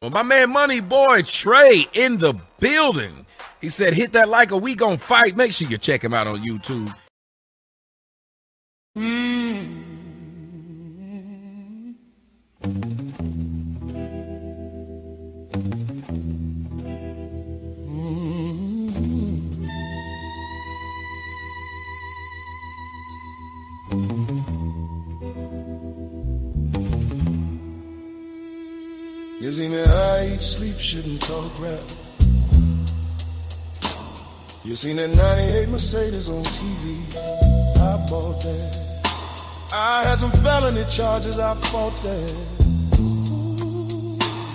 Well, my man MoneyBoy Trey in the building. He said, hit that like or we gon' fight. Make sure you check him out on YouTube. You see me, I eat, sleep, shouldn't talk rap. You seen that 98 Mercedes on TV, I bought that. I had some felony charges, I fought that.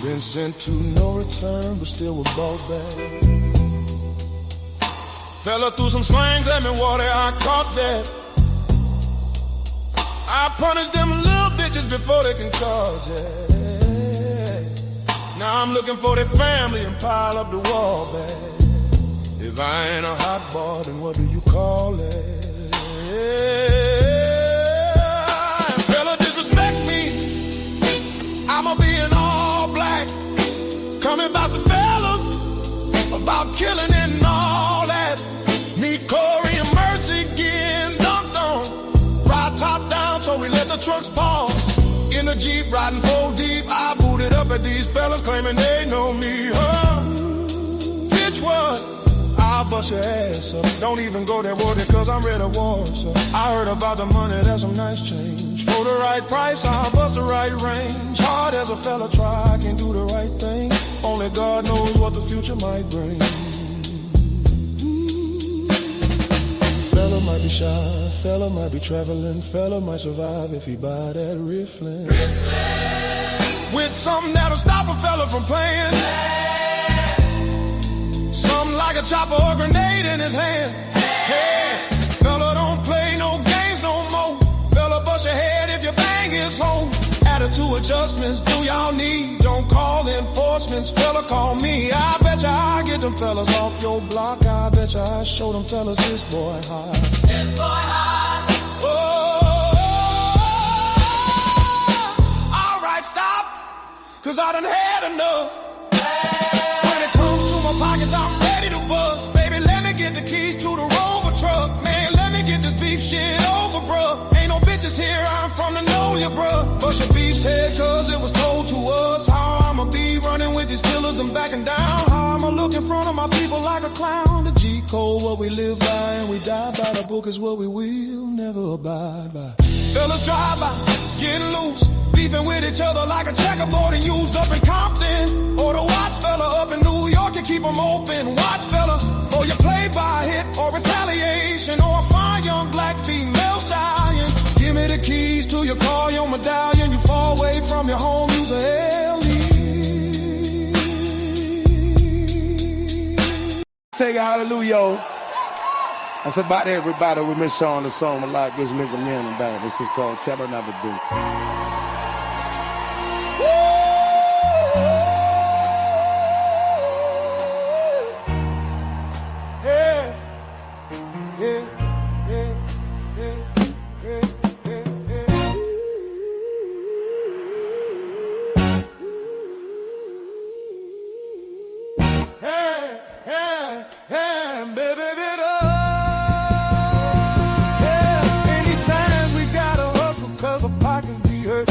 Been sent to no return, but still was bought back. Fella threw some slangs at me, water, I caught that. I punished them little bitches before they can call that. Now I'm looking for their family and pile up the wall back. If I ain't a hot boy, then what do you call it? Fella disrespect me, I'ma be in all black. Coming by some fellas about killing and all that. Me, Corey, and Mercy getting dunked on. Ride top down, so we let the trucks pause. In a Jeep, riding 4 deep, I booted up at these fellas claiming they know me. Bitch, what? I'll bust your ass up. Don't even go there, boy, because I'm ready to war. So I heard about the money, that's some nice change. For the right price, I'll bust the right range. Hard as a fella try, I can do the right thing. Only God knows what the future might bring. Fella might be shy, fella might be traveling, fella might survive if he buy that rifflin'. With something that'll stop a fella from playing. Something like a chopper or grenade in his hand. Hey, fella don't play no games no more. Fella bust your head if your bang is home. Attitude adjustments, do y'all need? Don't call enforcements, fella call me. I bet ya I get them fellas off your block. I bet ya I show them fellas this boy hot. This boy hot. Oh, alright, stop, cause I done had enough. When it comes to my pockets, I'm ready to bust. Baby, let me get the keys to the Rover truck. Man, let me get this beef shit over, bruh. Ain't no bitches here, I'm from the know ya, bruh. Bust your beef's head, cause it was told to us. How I'ma be running with these killers and backing down. How I'ma look in front of my people like a clown. The G code, what we live by, and we die by. The book is what we will never abide by. Fellas drive by, getting loose, beefing with each other like a checkerboard and use up in Compton. Or the Watts fella up in New York and keep them open. Watch fella, for your play-by hit or retaliation. Or a fine young black female stallion. Give me the keys to your car, your medallion. You fall away from your home, use a LE. Take a hallelujah. That's about everybody. We miss on the song a lot. Just make a man about it. This is called Tell Her Never Do. Anytime we gotta hustle, cause our pockets be hurt.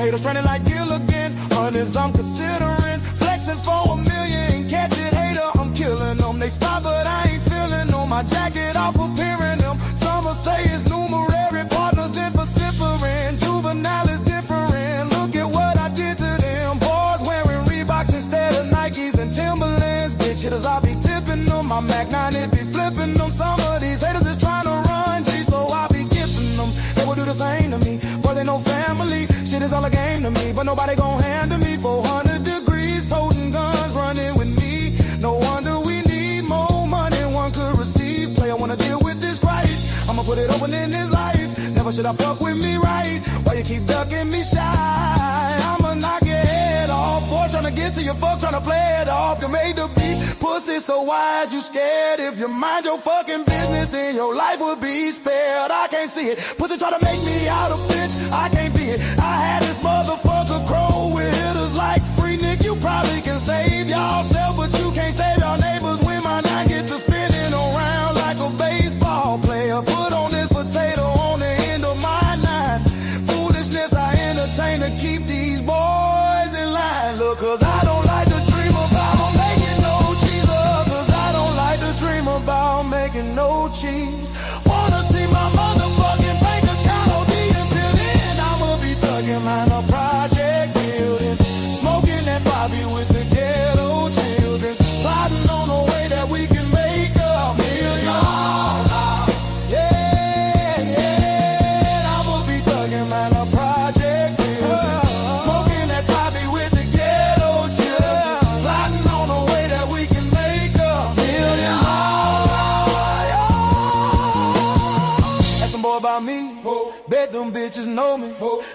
haters running like Gilligan. Hundreds I'm considering. Flexing for $1 million. Catch it, hater, I'm killing them. They stop, but I ain't feeling them. My jacket off appearing them. Some will say it's numerary. Partners in vocifering. Juvenile is different. Look at what I did to them. Boys wearing Reeboks instead of Nikes and Timberlands. Bitch hitters, I be tipping them. My Mac 9, it be flipping them. Some of these haters is trying to run G, so I be gifting them. They will do the same to me. Boys ain't no family. Shit is all a game to me. But nobody gon' handle me. 400 degrees, toting guns, running with me. No wonder we need more money one could receive. Play, I wanna deal with this Christ. I'ma put it open in this life. Never should I fuck with me right. Why you keep ducking me shy? I'ma knock your head off. Boy, tryna get to your fuck, tryna play it off. You made the beat, pussy so wise, you scared. If you mind your fucking business, then your life would be spared. I can't see it. Pussy try to make me out a bitch, I can't be it. I had this motherfucker crow with hitters like Free Nick. You probably can save yourself, but you can't save your neighbors when my nine get to spinning around like a baseball player. Put on this potato on the end of my nine. Foolishness I entertain to keep these boys in line. Look, cause I don't like to dream about making no cheese. Cause I don't like to dream about making no cheese. Wanna see my motherfucking bank account OD. Until then I'ma be thugging line a project building. Smoking that Bobby with the ghetto children. Plotting on a way that we can make $1 million. Yeah, yeah, I'ma be thugging line a project building. Smoking that Bobby with the ghetto children. Plotting on a way that we can make $1 million. Ask some boy about me. Bet them bitches know me.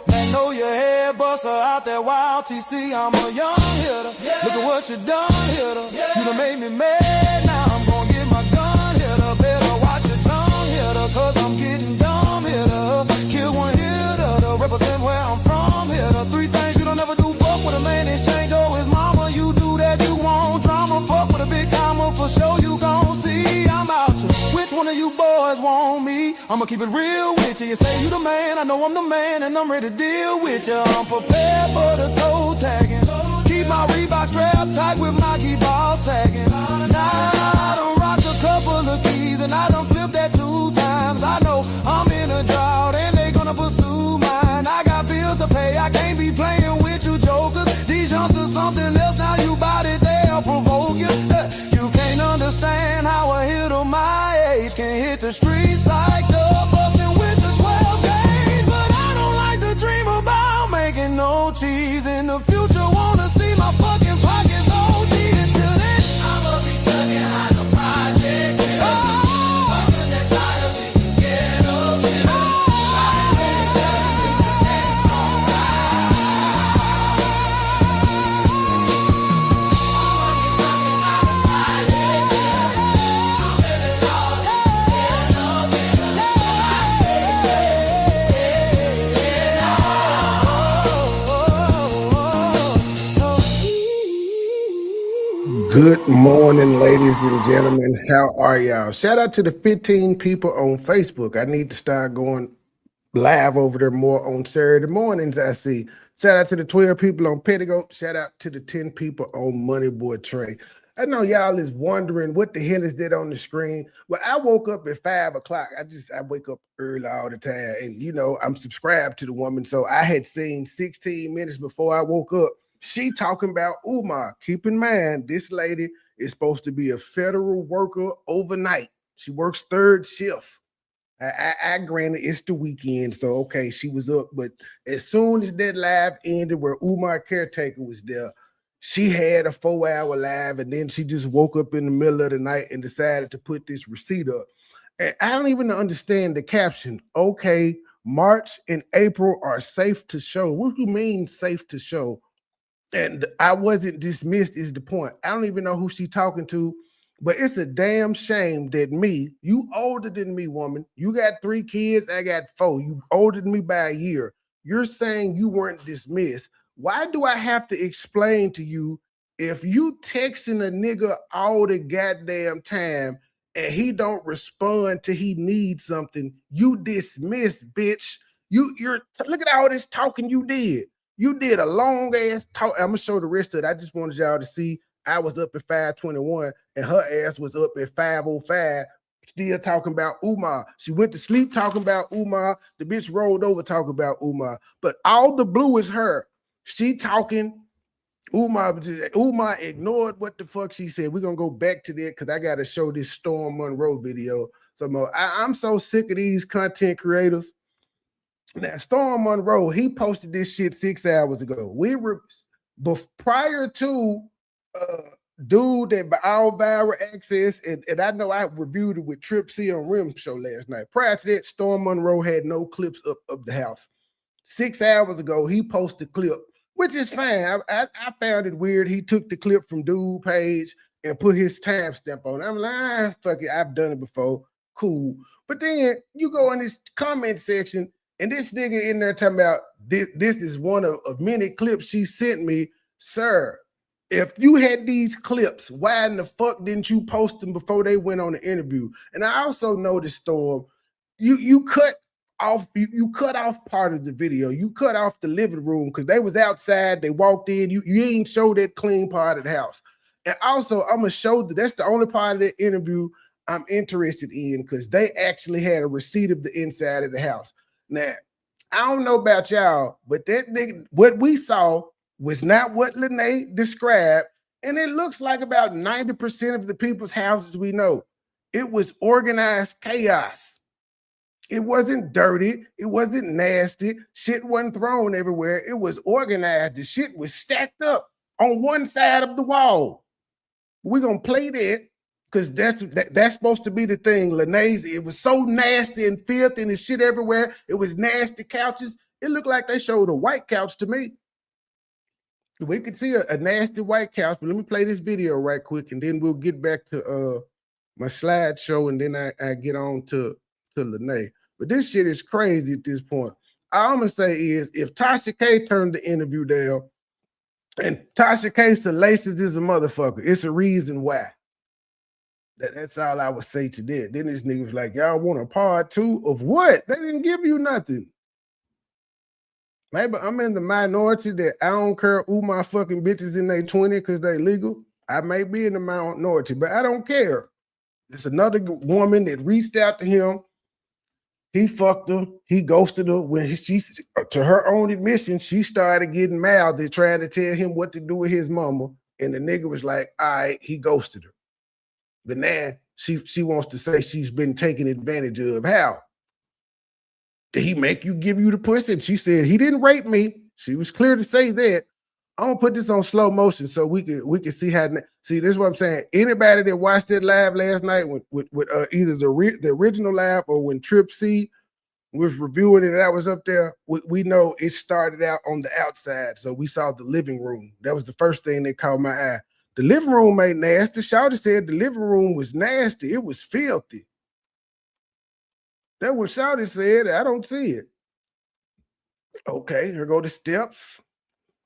Man, know your head buster out that wild TC. I'm a young hitter. Look at what you done, hitter. You done made me mad. Now I'm gonna get my gun, hitter. Better watch your tongue, hitter. Cause I'm getting dumb, hitter. Kill one hitter to represent where I'm from, hitter. 3 things you don't ever do. Fuck with a man, exchange or his mama. You do that, you want drama. Fuck with a big timer for sure. You gon' see I'm out you. Which one of you boys want me? I'ma keep it real with you. You say you the man, I know I'm the man, and I'm ready to deal with you. I'm prepared for the toe tagging. Keep my Reebok strapped tight with my key ball sagging. Now I done rocked a couple of keys, and I done flipped that 2 times. I know I'm in a drought, and they gonna pursue mine. I got bills to pay, I can't be playing with you jokers. These youngsters something else, now you bout it, they'll provoke you. You can't understand how a hitter my age can hit the streets like the bustin' with the 12 gauge. But I don't like to dream about making no cheese in the future. Wanna see my fucking pockets OD. Until then I'ma be thugging on the project. Fucking that fire we can get up. Good morning, ladies and gentlemen. How are y'all? Shout out to the 15 people on Facebook. I need to start going live over there more on Saturday mornings, I see. Shout out to the 12 people on Petticoat. Shout out to the 10 people on MoneyBoy Trey. I know y'all is wondering what the hell is that on the screen. Well, I woke up at 5 o'clock. I wake up early all the time. And, you know, I'm subscribed to the woman. So I had seen 16 minutes before I woke up. She talking about Umar. Keep in mind, this lady is supposed to be a federal worker overnight. She works 3rd shift. I granted it's the weekend, so okay, she was up. But as soon as that live ended where Umar Caretaker was there, she had a 4-hour live, and then she just woke up in the middle of the night and decided to put this receipt up. And I don't even understand the caption. Okay, March and April are safe to show. What do you mean safe to show? And I wasn't dismissed is the point. I don't even know who she talking to, but it's a damn shame that me, you older than me, woman. You got 3 kids, I got 4. You older than me by a year. You're saying you weren't dismissed. Why do I have to explain to you if you texting a nigga all the goddamn time and he don't respond till he needs something, you dismiss, bitch. You're look at all this talking you did. You did a long ass talk. I'm gonna show the rest of it. I just wanted y'all to see. I was up at 5:21 and her ass was up at 5:05, still talking about Umar. She went to sleep talking about Umar. The bitch rolled over talking about Umar. But all the blue is her. She talking. Umar ignored what the fuck she said. We're gonna go back to that because I gotta show this Storm Monroe video. So I'm so sick of these content creators. Now, Storm Monroe, he posted this shit 6 hours ago. We were prior to dude that by all viral access, and I know I reviewed it with Trip C on Rim Show last night. Prior to that, Storm Monroe had no clips of the house. 6 hours ago, he posted a clip, which is fine. I found it weird. He took the clip from dude page and put his timestamp on it. I'm like, fuck it, I've done it before. Cool. But then you go in this comment section, and this nigga in there talking about this is one of many clips she sent me. Sir, if you had these clips, why in the fuck didn't you post them before they went on the interview? And I also noticed, Storm, you cut off part of the video. You cut off the living room because they was outside. They walked in. You ain't show that clean part of the house. And also, I'm gonna show that's the only part of the interview I'm interested in because they actually had a receipt of the inside of the house. Now, I don't know about y'all, but that nigga, what we saw was not what Lenae described, and it looks like about 90% of the people's houses we know. It was organized chaos. It wasn't dirty. It wasn't nasty. Shit wasn't thrown everywhere. It was organized. The shit was stacked up on one side of the wall. We're gonna play that. Because that's supposed to be the thing. Lenae's, it was so nasty and filthy and shit everywhere. It was nasty couches. It looked like they showed a white couch to me. We could see a nasty white couch, but let me play this video right quick, and then we'll get back to my slideshow, and then I get on to Lenae. But this shit is crazy at this point. All I'm gonna say is if Tasha K turned the interview down, and Tasha K salacious is a motherfucker, it's a reason why. That's all I would say to that. Then this nigga was like, y'all want a part two of what? They didn't give you nothing. Maybe I'm in the minority that I don't care who my fucking bitches in their 20 because they legal. I may be in the minority, but I don't care. There's another woman that reached out to him. He fucked her. He ghosted her. When she, to her own admission, she started getting mad. They tried to tell him what to do with his mama. And the nigga was like, all right, he ghosted her. But now she wants to say she's been taken advantage of. How? Did he make you give you the pussy? And she said he didn't rape me. She was clear to say that. I'm gonna put this on slow motion so we can see how. See, this is what I'm saying. Anybody that watched that live last night with either the original live or when Trip C was reviewing it and I was up there, we know it started out on the outside. So we saw the living room. That was the first thing that caught my eye. The living room ain't nasty. Shawty said the living room was nasty. It was filthy. That's what Shawty said. I don't see it. Okay, here go the steps.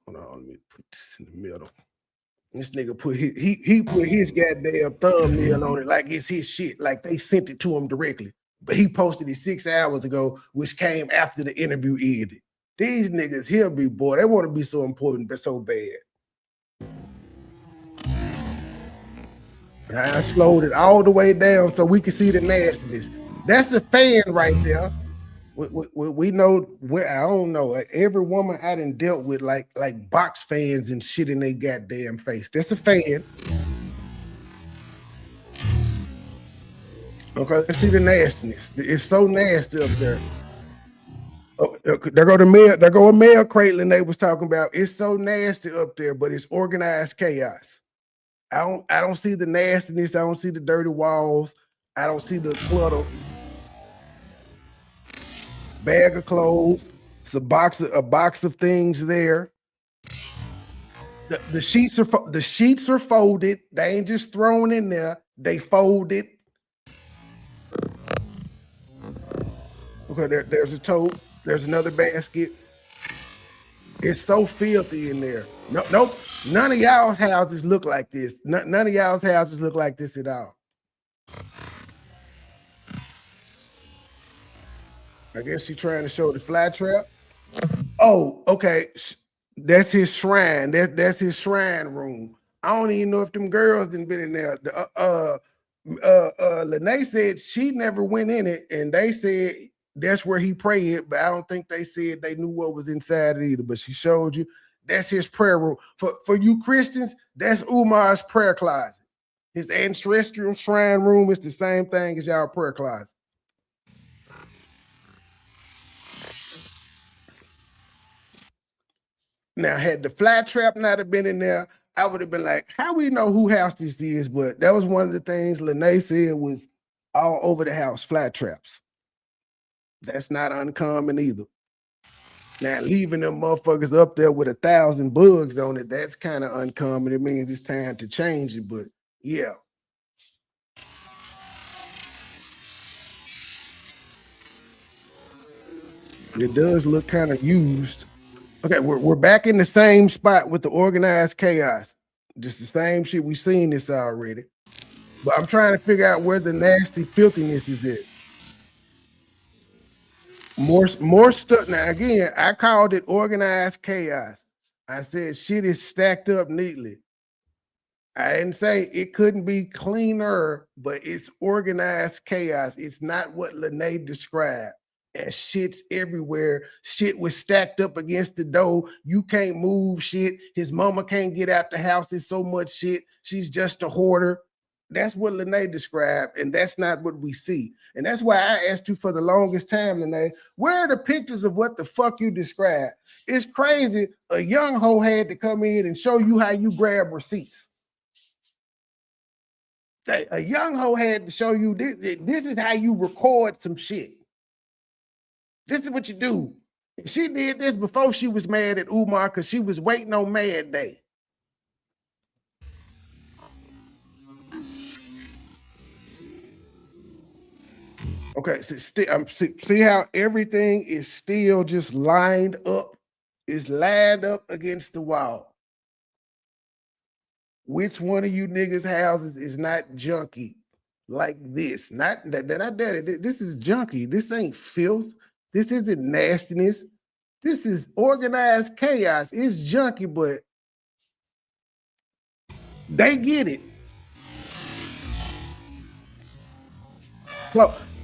Hold on, let me put this in the middle. This nigga put he put his goddamn thumbnail on it like it's his shit, like they sent it to him directly. But he posted it 6 hours ago, which came after the interview ended. These niggas here be boy, they want to be so important but so bad. I slowed it all the way down so we can see the nastiness. That's a fan right there. We know where I don't know. Every woman I done dealt with like box fans and shit in their goddamn face. That's a fan. Okay, let's see the nastiness. It's so nasty up there. Oh, there go the mail. There go a mail crate they was talking about. It's so nasty up there, but it's organized chaos. I don't see the nastiness. I don't see the dirty walls. I don't see the clutter. Bag of clothes. It's a box of things there. The sheets are folded. They ain't just thrown in there. They folded. Okay, there's a tote. There's another basket. It's so filthy in there. Nope. None of y'all's houses look like this. None of y'all's houses look like this at all. I guess she's trying to show the fly trap. Oh, okay. That's his shrine. That's his shrine room. I don't even know if them girls didn't been in there. Lenae said she never went in it, and they said that's where he prayed, but I don't think they said they knew what was inside it either. But she showed you that's his prayer room. For you Christians, that's Umar's prayer closet. His ancestral shrine room is the same thing as y'all prayer closet. Now, had the fly trap not have been in there, I would have been like, how we know who house this is? But that was one of the things Lenae said was all over the house, fly traps. That's not uncommon either. Now, leaving them motherfuckers up there with 1,000 bugs on it, that's kind of uncommon. It means it's time to change it, but yeah. It does look kind of used. Okay, we're back in the same spot with the organized chaos. Just the same shit. We've seen this already. But I'm trying to figure out where the nasty filthiness is at. More stuff. Now, again, I called it organized chaos. I said shit is stacked up neatly. I didn't say it couldn't be cleaner, but it's organized chaos. It's not what Lenae described. As shit's everywhere. Shit was stacked up against the door. You can't move shit. His mama can't get out the house. There's so much shit. She's just a hoarder. That's what Lenae described, and that's not what we see. And that's why I asked you for the longest time, Lenae, where are the pictures of what the fuck you described? It's crazy. A young hoe had to come in and show you how you grab receipts. A young hoe had to show you this is how you record some shit. This is what you do. She did this before she was mad at Umar because she was waiting on Mad Day. Okay, so see how everything is still just lined up? It's lined up against the wall. Which one of you niggas' houses is not junky like this? Not that this is junky. This ain't filth. This isn't nastiness. This is organized chaos. It's junky, but they get it.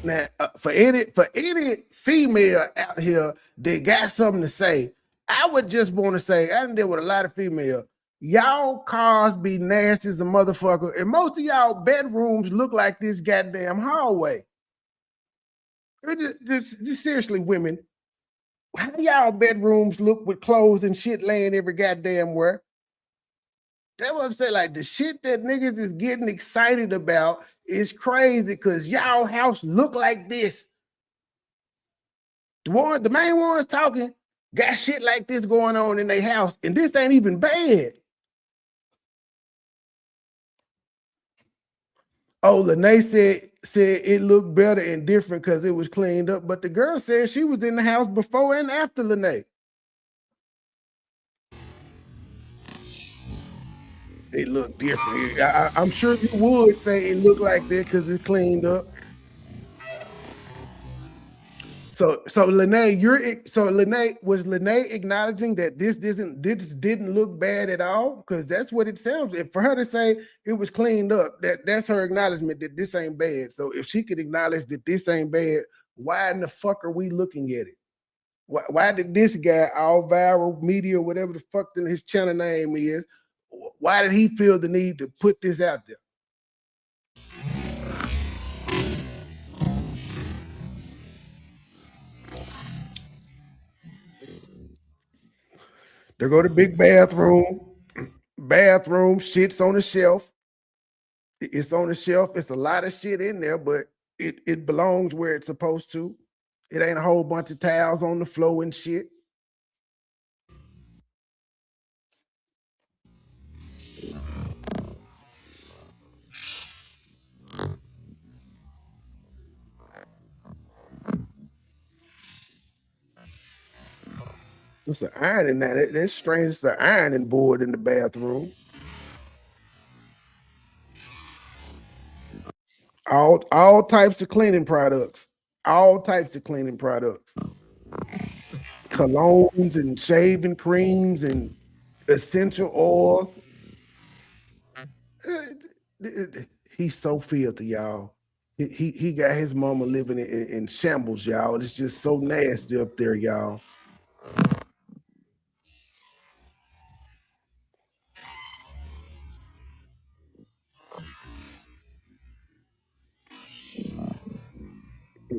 Now, for any female out here that got something to say, I would just want to say, I done deal with a lot of female. Y'all cars be nasty as a motherfucker, and most of y'all bedrooms look like this goddamn hallway. Just seriously, women, how y'all bedrooms look with clothes and shit laying every goddamn where? That's what I'm saying. Like the shit that niggas is getting excited about is crazy because y'all house look like this. The main ones talking got shit like this going on in their house, and this ain't even bad. Oh, Lenae said it looked better and different because it was cleaned up, but the girl said she was in the house before and after Lenae. It looked different. I'm sure you would say it looked like that because it's cleaned up. So Lenae was Lenae acknowledging that this didn't look bad at all? Because that's what it sounds like. For her to say it was cleaned up, that's her acknowledgement that this ain't bad. So if she could acknowledge that this ain't bad, why in the fuck are we looking at it? Why did this guy, all viral media, whatever the fuck his channel name is, why did he feel the need to put this out there? They go to big bathroom, shit's on the shelf. It's on the shelf. It's a lot of shit in there, but it belongs where it's supposed to. It ain't a whole bunch of towels on the floor and shit. It's an ironing now. That's strange. It's an ironing board in the bathroom. All types of cleaning products. All types of cleaning products. colognes and shaving creams and essential oils. He's so filthy, y'all. He got his mama living in shambles, y'all. It's just so nasty up there, y'all.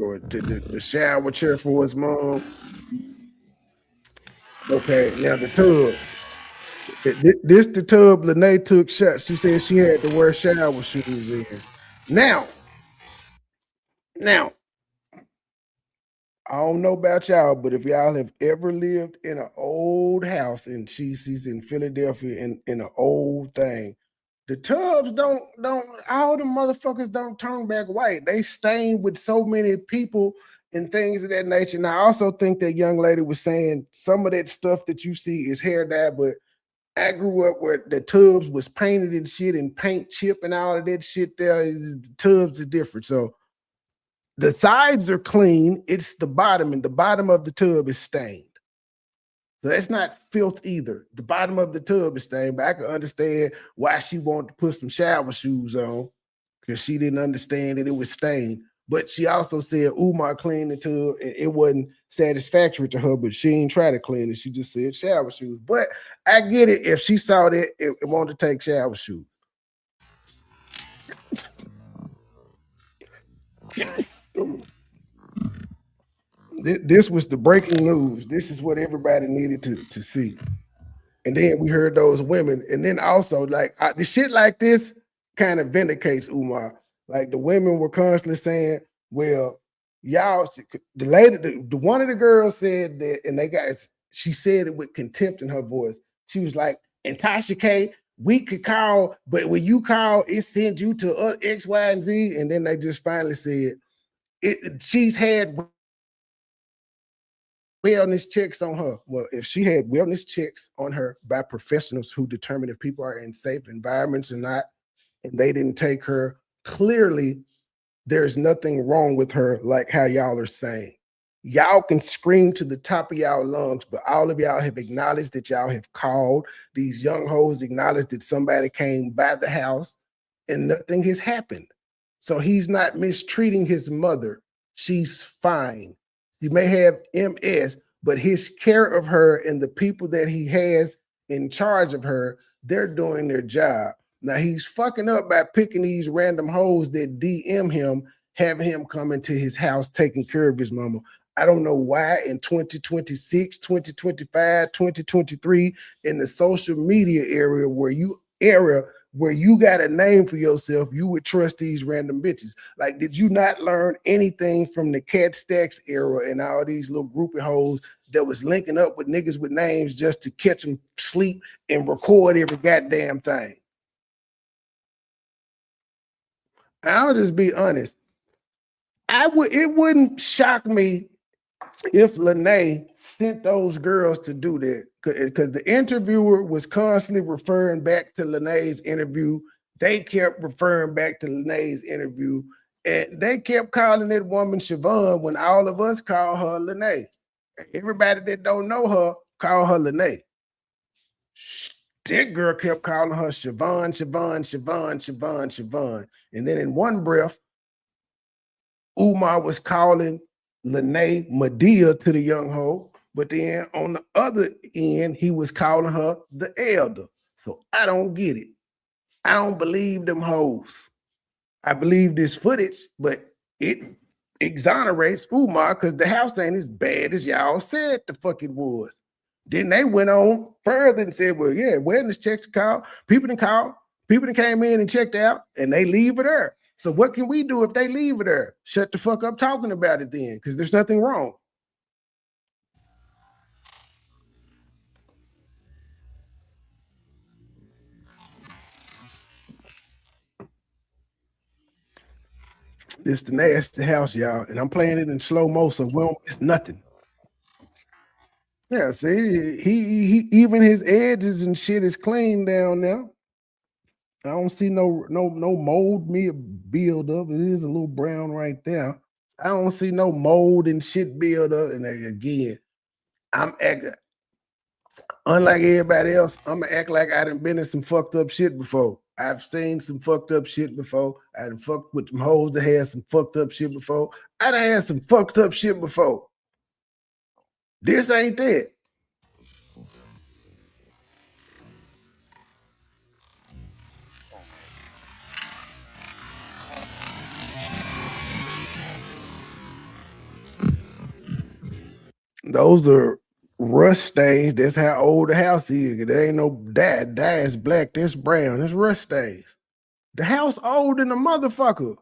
Or the shower chair for his mom. Okay, now the tub. This the tub Lenae took shots. She said she had to wear shower shoes in. Now, I don't know about y'all, but if y'all have ever lived in an old house in she's in Philadelphia in an old thing, the tubs don't all the motherfuckers don't turn back white. They stain with so many people and things of that nature. And I also think that young lady was saying some of that stuff that you see is hair dye, but I grew up where the tubs was painted and shit and paint chip and all of that shit there. The tubs are different. So the sides are clean. It's the bottom, and the bottom of the tub is stained. So that's not filth either. The bottom of the tub is stained, but I can understand why she wanted to put some shower shoes on because she didn't understand that it was stained. But she also said Umar cleaned the tub and it wasn't satisfactory to her, but she ain't try to clean it. She just said shower shoes. But I get it. If she saw that, it wanted to take shower shoes. Yes. This was the breaking news. This is what everybody needed to see. And then we heard those women. And then also, like, the shit like this kind of vindicates Umar. Like, the women were constantly saying, well, y'all, the lady, the one of the girls said that, and she said it with contempt in her voice. She was like, and Tasha K, we could call, but when you call, it sends you to X, Y, and Z. And then they just finally said, she's had wellness checks on her. Well, if she had wellness checks on her by professionals who determine if people are in safe environments or not, and they didn't take her, clearly there's nothing wrong with her like how y'all are saying. Y'all can scream to the top of y'all lungs, but all of y'all have acknowledged that y'all have called. These young hoes acknowledged that somebody came by the house and nothing has happened. So he's not mistreating his mother. She's fine. You may have MS, but his care of her and the people that he has in charge of her, they're doing their job. Now he's fucking up by picking these random hoes that DM him, having him come into his house, taking care of his mama. I don't know why in 2026, 2025, 2023, in the social media area where you got a name for yourself, you would trust these random bitches. Like, did you not learn anything from the Cat Stacks era and all these little groupie hoes that was linking up with niggas with names just to catch them sleep and record every goddamn thing? I'll just be honest. It wouldn't shock me if Lenae sent those girls to do that, because the interviewer was constantly referring back to Lenae's interview. They kept referring back to Lenae's interview, and they kept calling that woman Siobhan when all of us call her Lenae. Everybody that don't know her call her Lenae. That girl kept calling her Siobhan. And then in one breath, Umar was calling Lenae Medea to the young hoe, but then on the other end, he was calling her the elder. So I don't get it. I don't believe them hoes. I believe this footage, but it exonerates Umar because the house ain't as bad as y'all said the fuck it was. Then they went on further and said, well, yeah, wellness checks call. People that came in and checked out, and they leave it there. So what can we do if they leave it there? Shut the fuck up talking about it then, because there's nothing wrong. It's the nasty house, y'all, and I'm playing it in slow mo, so we don't miss nothing. Yeah, see, he even his edges and shit is clean down there. I don't see no mold build up. It is a little brown right there. I don't see no mold and shit build up. And again, I'm acting unlike everybody else. I'm gonna act like I done been in some fucked up shit before. I've seen some fucked up shit before. I done fucked with some hoes that had some fucked up shit before. I done had some fucked up shit before. This ain't that. Those are rust stains. That's how old the house is. There ain't no dye. Dye is black. That's brown. That's rust stains. The house old than a motherfucker.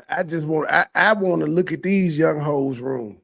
I just want. I want to look at these young hoes' room.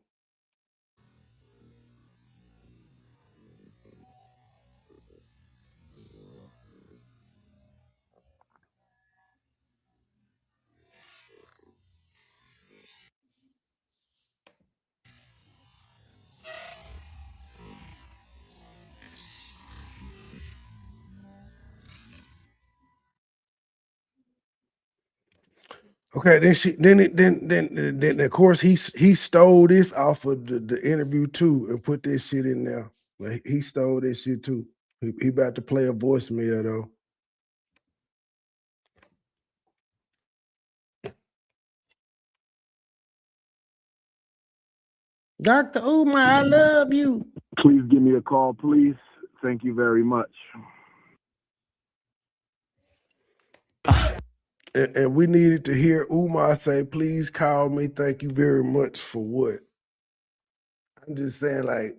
Okay, then of course he stole this off of the interview too and put this shit in there. Like he stole this shit too. He about to play a voicemail though. Dr. Umar, I love you. Please give me a call, please. Thank you very much. And we needed to hear Umar say, please call me. Thank you very much for what? I'm just saying, like,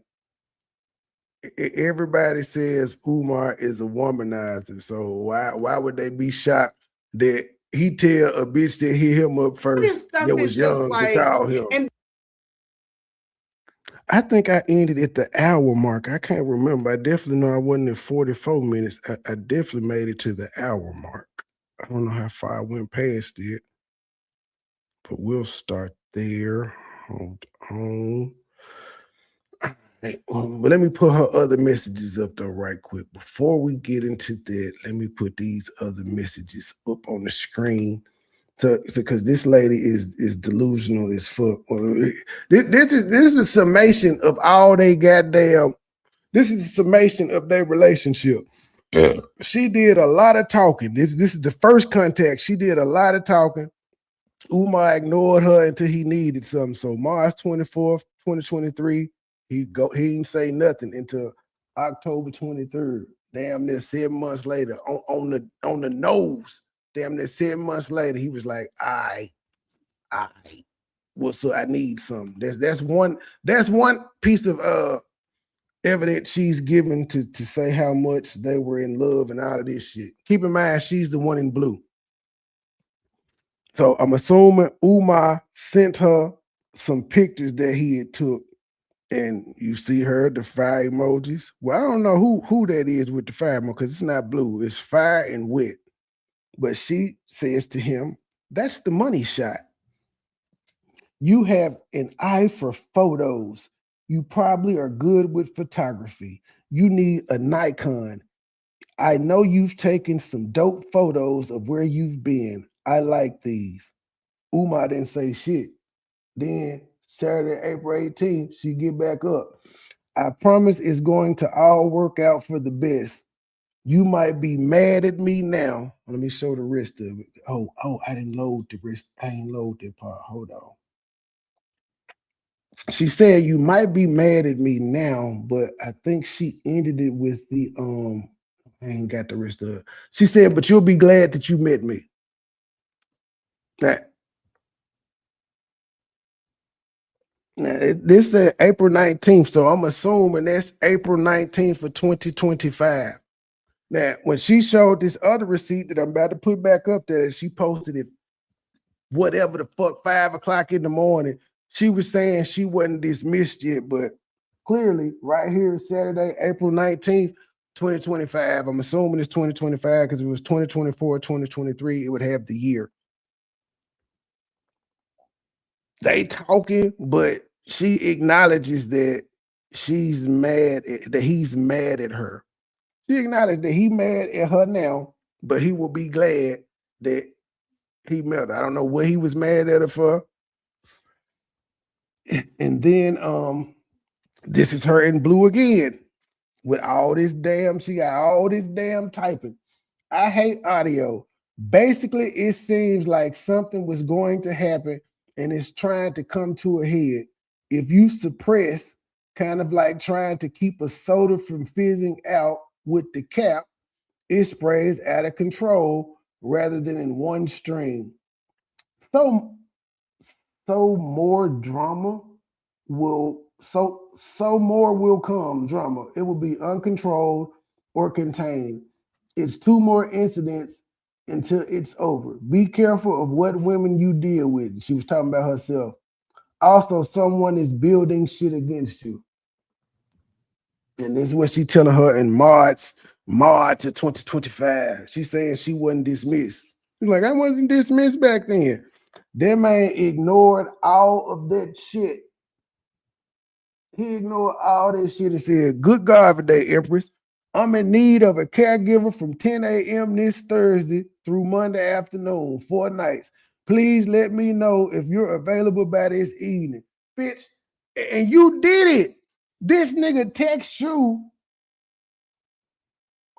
everybody says Umar is a womanizer. So why would they be shocked that he tell a bitch that hit him up first that was young to call him? I think I ended at the hour mark. I can't remember. I definitely know I wasn't at 44 minutes. I definitely made it to the hour mark. I don't know how far I went past it, but we'll start there. Hold on. But let me put her other messages up though right quick. Before we get into that, let me put these other messages up on the screen. So because this lady is delusional as fuck. This is a summation of all they goddamn. This is a summation of their relationship. She did a lot of talking. This is the first contact. She did a lot of talking. Umar ignored her until he needed something. So March 24th, 2023, he didn't say nothing until October 23rd. Damn near 7 months later, on the nose. Damn near 7 months later, he was like, I what's up? I need something. That's one piece of evidence she's given to say how much they were in love and all of this shit. Keep in mind, she's the one in blue. So I'm assuming Umar sent her some pictures that he had took, and you see her, the fire emojis. Well, I don't know who that is with the fire emoji because it's not blue. It's fire and wet. But she says to him, that's the money shot. You have an eye for photos. You probably are good with photography. You need a Nikon. I know you've taken some dope photos of where you've been. I like these. Umar didn't say shit. Then Saturday, April 18th, she get back up. I promise it's going to all work out for the best. You might be mad at me now. Let me show the rest of it. Oh, I didn't load the rest. I ain't load that part. Hold on. She said you might be mad at me now, but I think she ended it with the I ain't got the rest of it. She said, but you'll be glad that you met me. Now, this said April 19th, so I'm assuming that's April 19th of 2025. Now, when she showed this other receipt that I'm about to put back up there, she posted it, whatever the fuck, 5 o'clock in the morning. She was saying she wasn't dismissed yet, but clearly, right here, Saturday, April 19th, 2025. I'm assuming it's 2025 because if it was 2024, 2023, it would have the year. They talking, but she acknowledges that she's mad, that he's mad at her. She acknowledged that he's mad at her now, but he will be glad that He met her. I don't know what he was mad at her for. And then this is her in blue again with all this damn, she got all this damn typing. I hate audio. Basically, it seems like something was going to happen and it's trying to come to a head. If you suppress, kind of like trying to keep a soda from fizzing out with the cap, it sprays out of control rather than in one stream. So more drama more will come drama. It will be uncontrolled or contained. It's 2 more incidents until it's over. Be careful of what women you deal with. She was talking about herself. Also, someone is building shit against you. And this is what she telling her in March of 2025. She saying she wasn't dismissed. She's like, I wasn't dismissed back then. That man ignored all of that shit. He ignored all that shit and said, good God for day, Empress. I'm in need of a caregiver from 10 a.m. this Thursday through Monday afternoon, 4 nights. Please let me know if you're available by this evening. Bitch, and you did it. This nigga text you.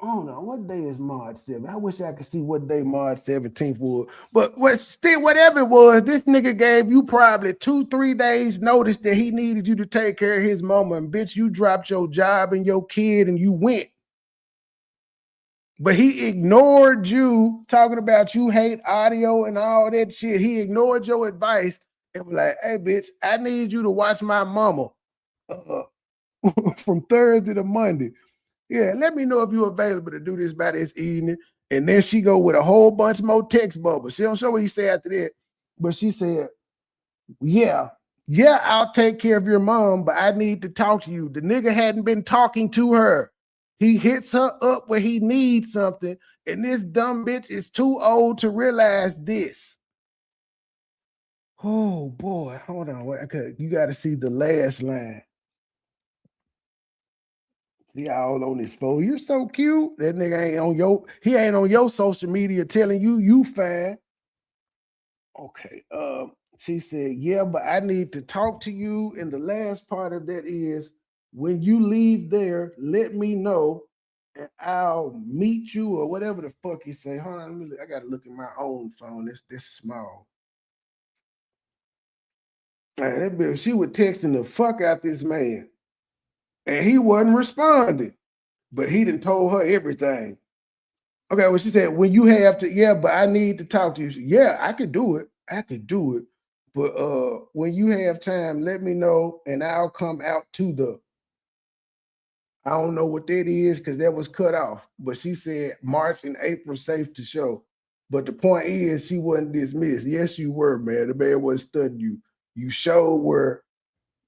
Oh no, what day is March 7th? I wish I could see what day March 17th was. But whatever it was, this nigga gave you probably 2-3 days notice that he needed you to take care of his mama. And bitch, you dropped your job and your kid and you went. But he ignored you talking about you hate audio and all that shit. He ignored your advice and was like, hey, bitch, I need you to watch my mama from Thursday to Monday. Yeah, let me know if you're available to do this by this evening. And then she go with a whole bunch more text bubbles. She don't show what he said after that. But she said, yeah, I'll take care of your mom, but I need to talk to you. The nigga hadn't been talking to her. He hits her up where he needs something, and this dumb bitch is too old to realize this. Oh, boy. Hold on. You got to see the last line. See all on his phone. You're so cute. That nigga ain't on your social media telling you fine. Okay. She said, yeah, but I need to talk to you. And the last part of that is when you leave there, let me know and I'll meet you or whatever the fuck he say. Hold on, I gotta look at my own phone. It's this small. Man, that bitch, she was texting the fuck out this man. And he wasn't responding. But he done told her everything. Okay, well, she said, when you have to, yeah, but I need to talk to you. Yeah, I could do it. But when you have time, let me know and I'll come out to the, I don't know what that is because that was cut off. But she said March and April safe to show. But the point is she wasn't dismissed. Yes, you were, man. The man wasn't studying you. You showed where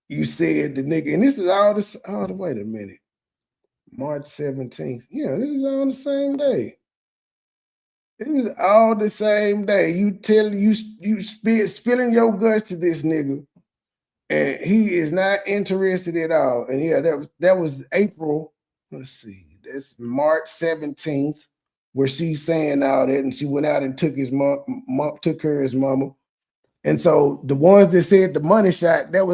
you said the nigga, and this is all this, wait a minute. March 17th. Yeah, this is all the same day. It is all the same day. You spilling your guts to this nigga, and he is not interested at all. And yeah, that was April. Let's see, that's March 17th, where she's saying all that, and she went out and took took care of his mama. And so the ones that said the money shot, that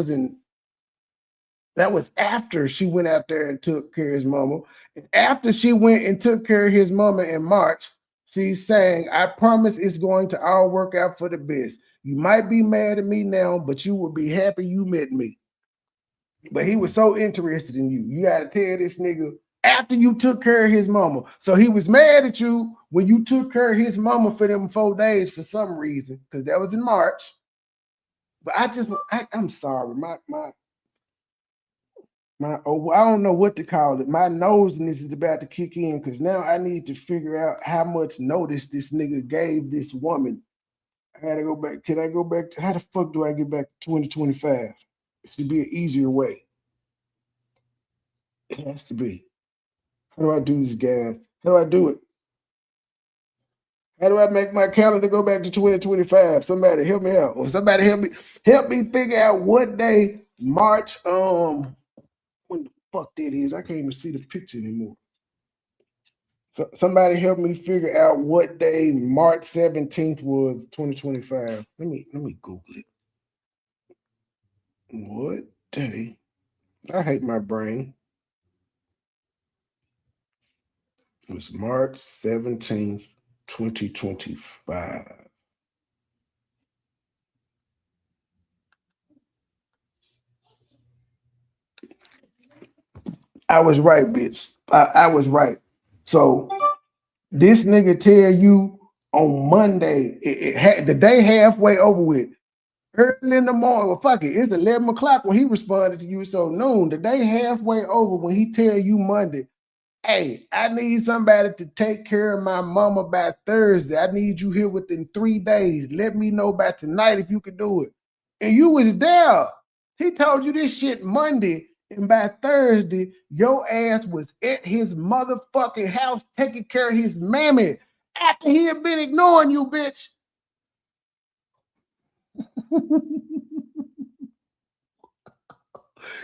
was after she went out there and took care of his mama. And after she went and took care of his mama in March, she's saying, I promise it's going to all work out for the best. You might be mad at me now, but you will be happy you met me. But he was so interested in you. You got to tell this nigga after you took care of his mama. So he was mad at you when you took care of his mama for them 4 days for some reason, because that was in March. But I'm sorry. I don't know what to call it. My nosiness is about to kick in because now I need to figure out how much notice this nigga gave this woman. I gotta go back. Can I go back to how the fuck do I get back to 2025? It should be an easier way. It has to be. How do I do this, guys? How do I do it? How do I make my calendar go back to 2025? Somebody help me out. Or somebody help me figure out what day March when the fuck that is. I can't even see the picture anymore. So somebody help me figure out what day March 17th was 2025. Let me Google it. What day? I hate my brain. It was March 17th, 2025. I was right, bitch. I was right. So this nigga tell you on Monday, it had the day halfway over with. Early in the morning, well, fuck it. It's 11 o'clock when he responded to you. So noon, the day halfway over when he tell you Monday, hey, I need somebody to take care of my mama by Thursday. I need you here within 3 days. Let me know by tonight if you can do it. And you was there. He told you this shit Monday, and by Thursday, your ass was at his motherfucking house taking care of his mammy after he had been ignoring you, bitch.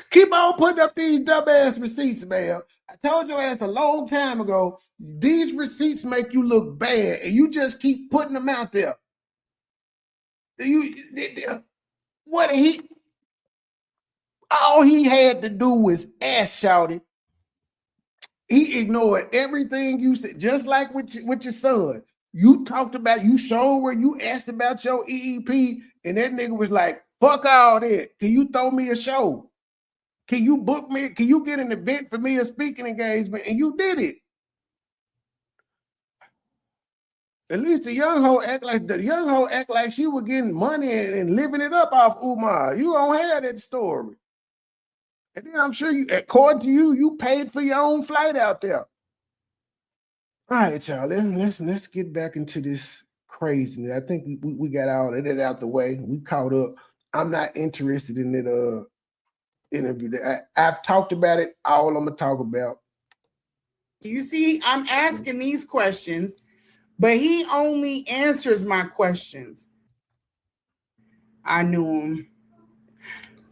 Keep on putting up these dumbass receipts, man. I told your ass a long time ago, these receipts make you look bad, and you just keep putting them out there. What he? All he had to do was ask, shouted. He ignored everything you said, just like with your son. You talked about, you showed where you asked about your EEP, and that nigga was like, fuck all that. Can you throw me a show? Can you book me? Can you get an event for me, a speaking engagement? And you did it. At least the young hoe act like she was getting money and living it up off Umar. You don't have that story. And then I'm sure you, according to you, you paid for your own flight out there. All right, y'all. Let's get back into this craziness. I think we got all of that out the way. We caught up. I'm not interested in that interview. I've talked about it. All I'm gonna talk about. You see, I'm asking these questions, but he only answers my questions. I knew him.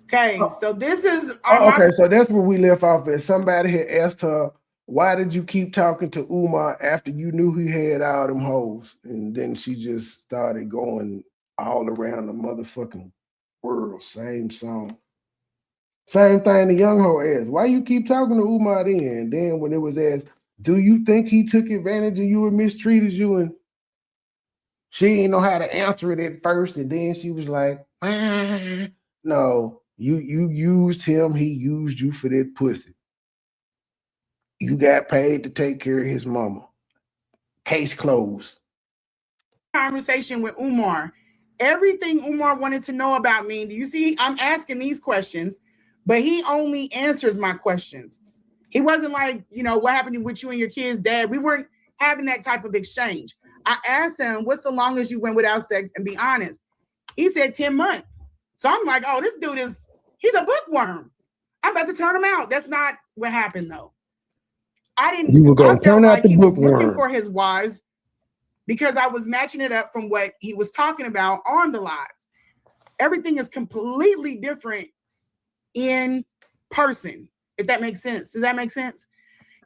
Okay, so this is okay. So that's where we left off at. Somebody had asked her, why did you keep talking to Umar after you knew he had all them hoes? And then she just started going all around the motherfucking world. Same song. Same thing the young hoe asked. Why you keep talking to Umar then? And then when it was asked, do you think he took advantage of you and mistreated you? And she didn't know how to answer it at first. And then she was like, no, you used him. He used you for that pussy. You got paid to take care of his mama. Case closed. Conversation with Umar. Everything Umar wanted to know about me. Do you see? I'm asking these questions, but he only answers my questions. He wasn't like, what happened with you and your kids, Dad? We weren't having that type of exchange. I asked him, what's the longest you went without sex? And be honest. He said 10 months. So I'm like, oh, this dude he's a bookworm. I'm about to turn him out. That's not what happened, though. You were going to turn out the bookworm. He was looking for his wives because I was matching it up from what he was talking about on the lives. Everything is completely different in person, if that makes sense. Does that make sense?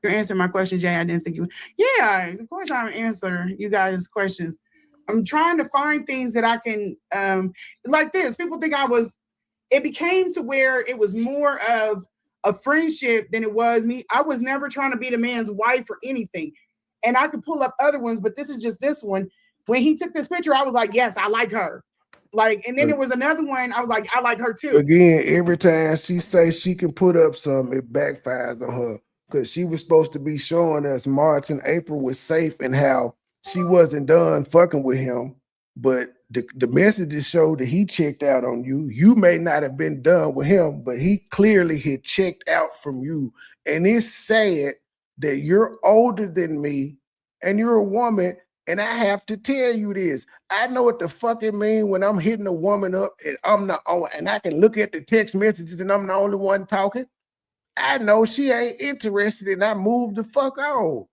You're answering my question, Jay. I didn't think you would. Yeah, of course I'm answer you guys' questions. I'm trying to find things that I can, like this. People think it became to where it was more of a friendship than it was me. I was never trying to be the man's wife or anything. And I could pull up other ones, but this is just this one. When he took this picture, I was like, yes, I like her. And then there was another one. I was like, I like her too. Again, every time she says she can put up something, it backfires on her. Because she was supposed to be showing us March and April was safe and how she wasn't done fucking with him. But the messages showed that he checked out on you. You may not have been done with him, but he clearly had checked out from you. And it's sad that you're older than me and you're a woman. And I have to tell you this. I know what the fuck it means when I'm hitting a woman up and and I can look at the text messages and I'm the only one talking. I know she ain't interested and I moved the fuck on.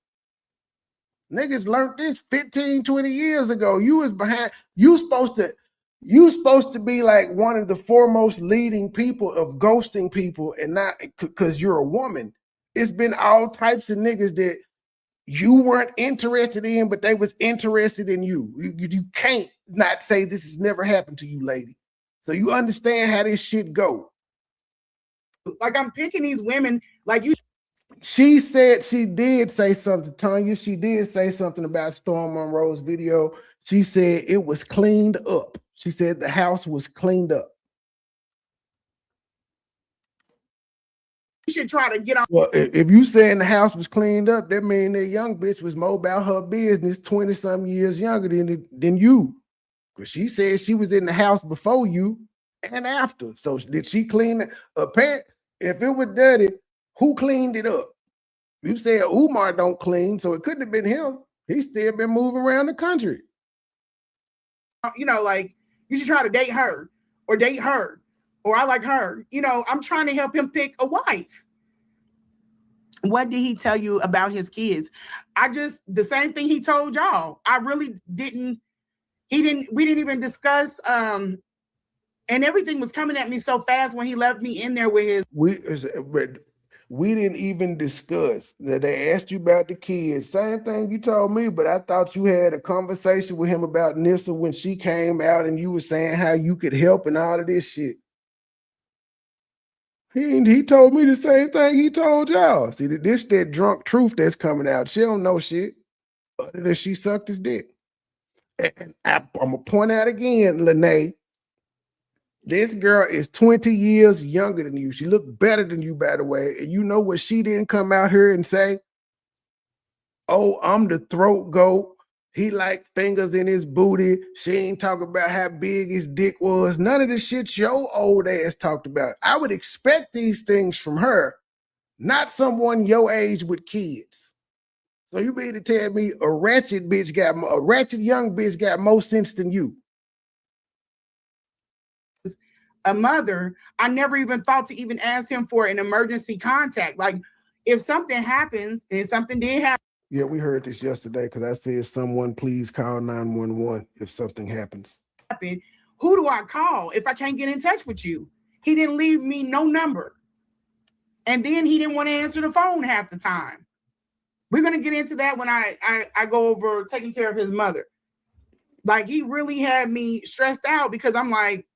Niggas learned this 15, 20 years ago. You was behind. You supposed to be like one of the foremost leading people of ghosting people and not because you're a woman. It's been all types of niggas that you weren't interested in, but they was interested in you. You can't not say this has never happened to you, lady. So you understand how this shit go. Like, I'm picking these women like you. She said she did say something, Tanya. She did say something about Storm Monroe's video. She said it was cleaned up. She said the house was cleaned up. You should try to get on. Well, if you saying the house was cleaned up, that means that young bitch was more about her business 20-some years younger than you. Because she said she was in the house before you and after. So did she clean it? Apparently, if it was dirty, who cleaned it up? You said Umar don't clean, so it couldn't have been him. He's still been moving around the country. You know, like, you should try to date her, or I like her. You know, I'm trying to help him pick a wife. What did he tell you about his kids? The same thing he told y'all. I really didn't, we didn't even discuss, and everything was coming at me so fast when he left me in there with his. We didn't even discuss that. They asked you about the kids. Same thing you told me, but I thought you had a conversation with him about Nissa when she came out and you were saying how you could help and all of this shit. He told me the same thing he told y'all. See, this that drunk truth that's coming out. She don't know shit other than she sucked his dick. And I'm going to point out again, Lenae, this girl is 20 years younger than you. She looked better than you, by the way. And you know what she didn't come out here and say? Oh, I'm the throat goat. He like fingers in his booty. She ain't talking about how big his dick was. None of the shit your old ass talked about. I would expect these things from her, not someone your age with kids. So you mean to tell me a ratchet young bitch got more sense than you? A mother, I never even thought to even ask him for an emergency contact. Like, if something happens, and something did happen. Yeah, we heard this yesterday because I said, someone please call 911 if something happens. Who do I call if I can't get in touch with you? He didn't leave me no number. And then he didn't want to answer the phone half the time. We're going to get into that when I go over taking care of his mother. Like, he really had me stressed out because I'm like,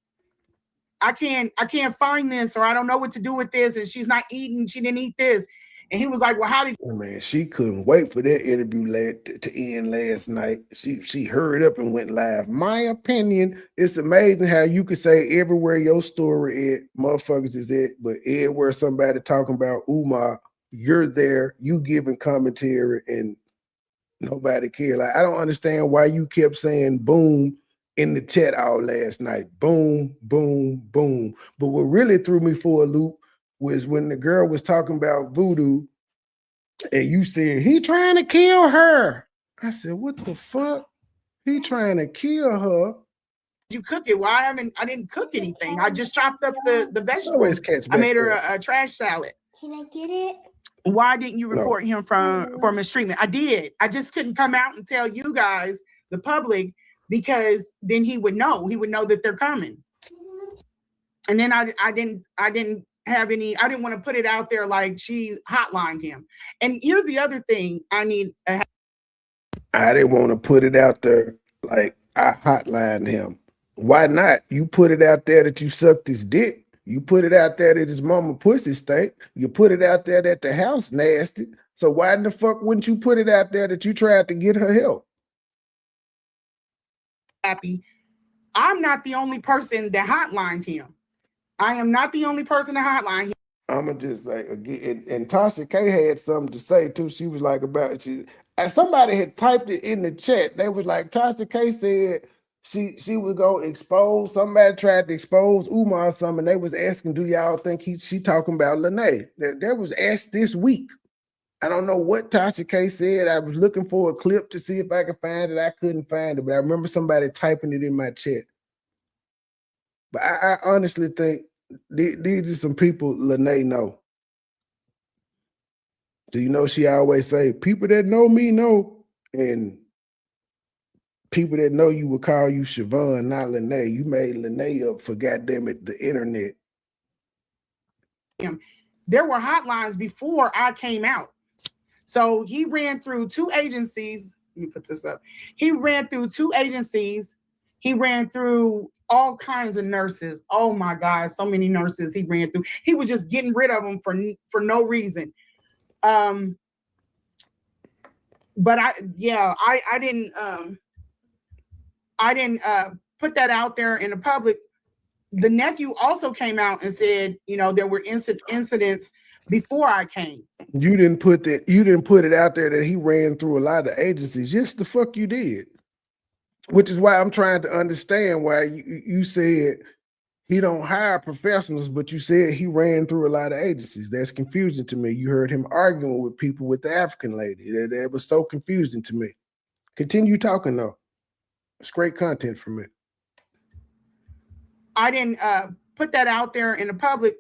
I can't find this, or I don't know what to do with this. And she's not eating. She didn't eat this. And he was like, well, how did you? Man, she couldn't wait for that interview to end last night. She hurried up and went live. My opinion, it's amazing how you could say everywhere your story at, motherfuckers is at, but everywhere somebody talking about Umar, you're there, you giving commentary, and nobody cared. Like, I don't understand why you kept saying boom in the chat all last night. Boom, boom, boom. But what really threw me for a loop was when the girl was talking about voodoo and you said, he trying to kill her. I said, what the fuck? He trying to kill her? You cook it? Why? I didn't cook anything. I just chopped up the vegetables. I made her a trash salad. Can I get it? Why didn't you report him for mistreatment? I did. I just couldn't come out and tell you guys, the public, because then he would know. He would know that they're coming. And then I didn't have any. I didn't want to put it out there like she hotlined him. And here's the other thing I didn't want to put it out there like I hotlined him. Why not? You put it out there that you sucked his dick. You put it out there that his mama pussy stank. You put it out there that the house nasty. So why in the fuck wouldn't you put it out there that you tried to get her help? Happy. I'm not the only person that hotlined him. I am not the only person to hotline him. I'ma just say again, and Tasha K had something to say too. She was like about you. Somebody had typed it in the chat. They was like, Tasha K said she was gonna expose. Somebody tried to expose Umar or something. And they was asking, do y'all think she talking about Lenae? That was asked this week. I don't know what Tasha K said. I was looking for a clip to see if I could find it. I couldn't find it, but I remember somebody typing it in my chat. But I honestly think these are some people Lenae know. Do you know she always say, people that know me know, and people that know you will call you Siobhan, not Lenae. You made Lenae up for goddamn it, the internet. There were hotlines before I came out. So he ran through 2 agencies. Let me put this up. He ran through 2 agencies. He ran through all kinds of nurses. Oh my God, so many nurses he ran through. He was just getting rid of them for no reason. But I didn't put that out there in the public. The nephew also came out and said, there were incidents before I came. You didn't put it out there that he ran through a lot of agencies. Yes, the fuck you did. Which is why I'm trying to understand why you said he don't hire professionals, but you said he ran through a lot of agencies. That's confusing to me. You heard him arguing with people with the African lady. That was so confusing to me. Continue talking though. It's great content for me. I didn't put that out there in the public.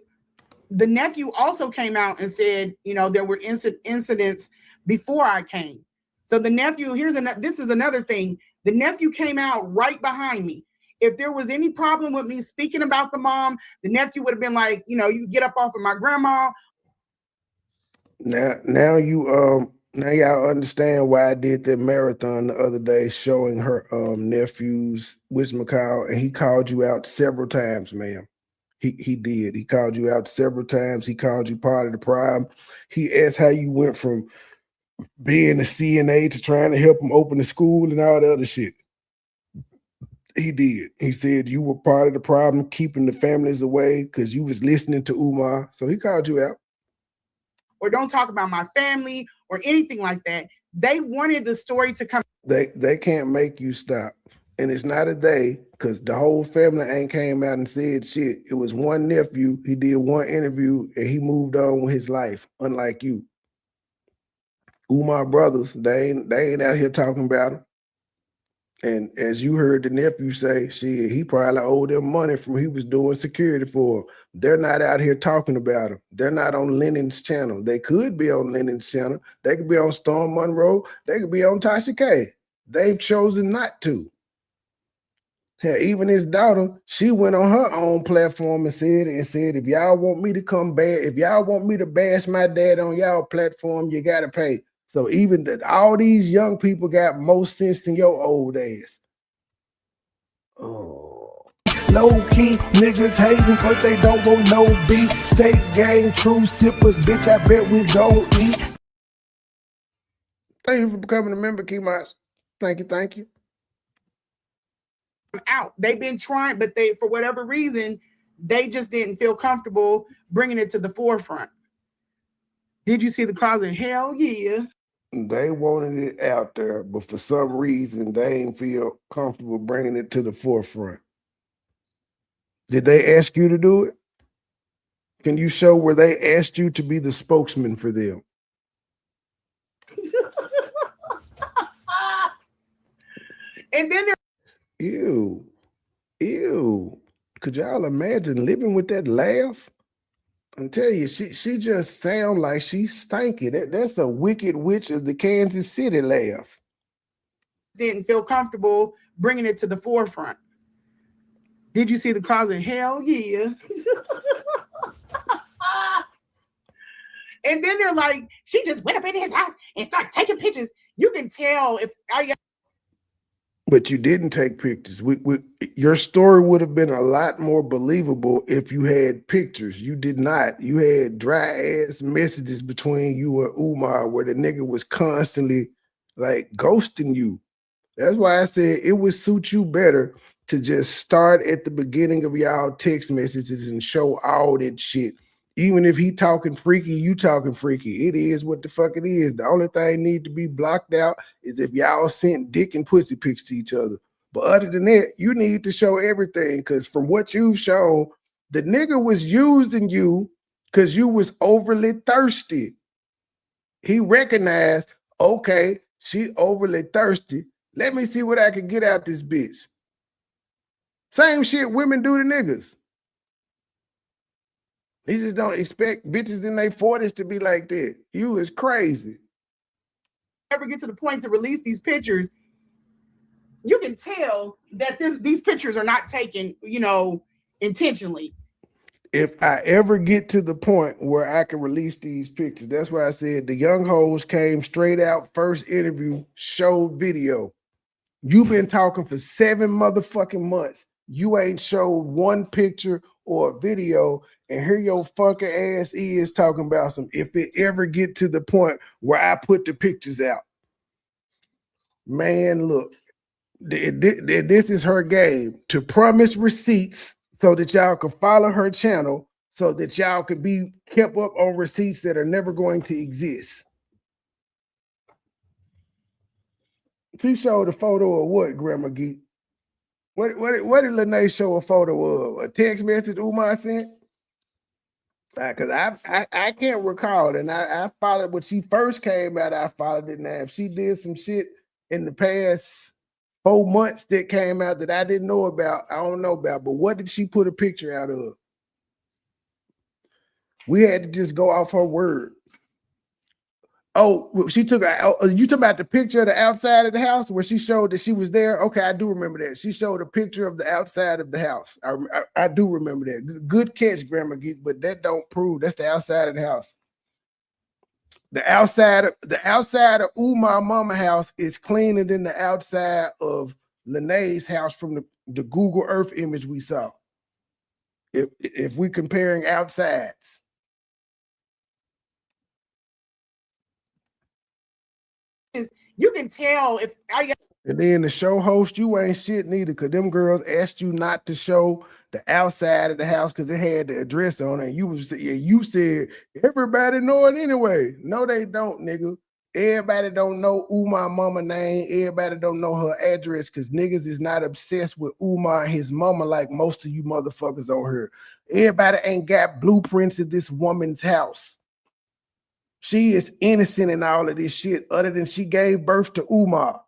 The nephew also came out and said, there were incidents before I came. So the nephew, this is another thing. The nephew came out right behind me. If there was any problem with me speaking about the mom, the nephew would have been like, you get up off of my grandma. Now y'all understand why I did that marathon the other day showing her nephew's whatchamacallit, and he called you out several times, ma'am. He did. He called you out several times. He called you part of the problem. He asked how you went from being a CNA to trying to help him open the school and all the other shit. He did. He said you were part of the problem, keeping the families away because you was listening to Umar. So he called you out. Or don't talk about my family or anything like that. They wanted the story to come. They can't make you stop. And it's not a they, because the whole family ain't came out and said shit. It was one nephew. He did one interview and he moved on with his life, unlike you. Umar brothers, they ain't out here talking about him. And as you heard the nephew say, shit, he probably owed them money from he was doing security for him. They're not out here talking about him. They're not on Lennon's channel. They could be on Lennon's channel. They could be on Storm Monroe. They could be on Tasha K. They've chosen not to. Hell, even his daughter, she went on her own platform and said, if y'all want me to come back, if y'all want me to bash my dad on y'all platform, you got to pay. So even all these young people got more sense than your old ass. Oh. Low key niggas hating, but they don't want no beef. State gang, true sippers, bitch, I bet we don't eat. Thank you for becoming a member, Kimas. Thank you. Out. They've been trying, but they, for whatever reason, they just didn't feel comfortable bringing it to the forefront. Did you see the closet? Hell yeah. They wanted it out there, but for some reason, they ain't feel comfortable bringing it to the forefront. Did they ask you to do it? Can you show where they asked you to be the spokesman for them? And then there. Ew. Could y'all imagine living with that laugh? I tell you, she just sound like she's stanky. That's a wicked witch of the Kansas City laugh. Didn't feel comfortable bringing it to the forefront. Did you see the closet? Hell yeah. And then they're like, she just went up in his house and started taking pictures. You can tell if I. But you didn't take pictures. Your story would have been a lot more believable if you had pictures. You did not. You had dry ass messages between you and Umar where the nigga was constantly like ghosting you. That's why I said it would suit you better to just start at the beginning of y'all text messages and show all that shit. Even if he talking freaky, you talking freaky. It is what the fuck it is. The only thing need to be blocked out is if y'all sent dick and pussy pics to each other. But other than that, you need to show everything, because from what you've shown, the nigga was using you because you was overly thirsty. He recognized, okay, she overly thirsty. Let me see what I can get out this bitch. Same shit women do to niggas. He just don't expect bitches in their 40s to be like that. You is crazy. Ever get to the point to release these pictures, you can tell that these pictures are not taken, intentionally. if I ever get to the point where I can release these pictures, that's why I said the young hoes came straight out, first interview, showed video. You've been talking for 7 motherfucking months. You ain't showed one picture or a video, and here your fucking ass is talking about some if it ever get to the point where I put the pictures out. Man, look, this is her game to promise receipts so that y'all can follow her channel so that y'all can be kept up on receipts that are never going to exist. She showed a photo of what, Grandma Geek? What did Lenae show a photo of? A text message Umar sent? Because I can't recall, and I followed when she first came out. I followed it. Now, if she did some shit in the past 4 months that came out that I didn't know about, I don't know about. But what did she put a picture out of? We had to just go off her word. Oh, she took you talking about the picture of the outside of the house where she showed that she was there? Okay, I do remember that. She showed a picture of the outside of the house. I do remember that. Good catch, Grandma Geek, but that don't prove that's the outside of the house. The outside of Umar mama house is cleaner than the outside of Lenae's house from the Google Earth image we saw. If we comparing outsides. You can tell if I. And then the show host, you ain't shit neither, because them girls asked you not to show the outside of the house because it had the address on it. You said everybody know it anyway. No, they don't, nigga. Everybody don't know Umar mama name. Everybody don't know her address because niggas is not obsessed with Umar and his mama like most of you motherfuckers on here. Everybody ain't got blueprints of this woman's house. She is innocent in all of this shit other than she gave birth to Umar.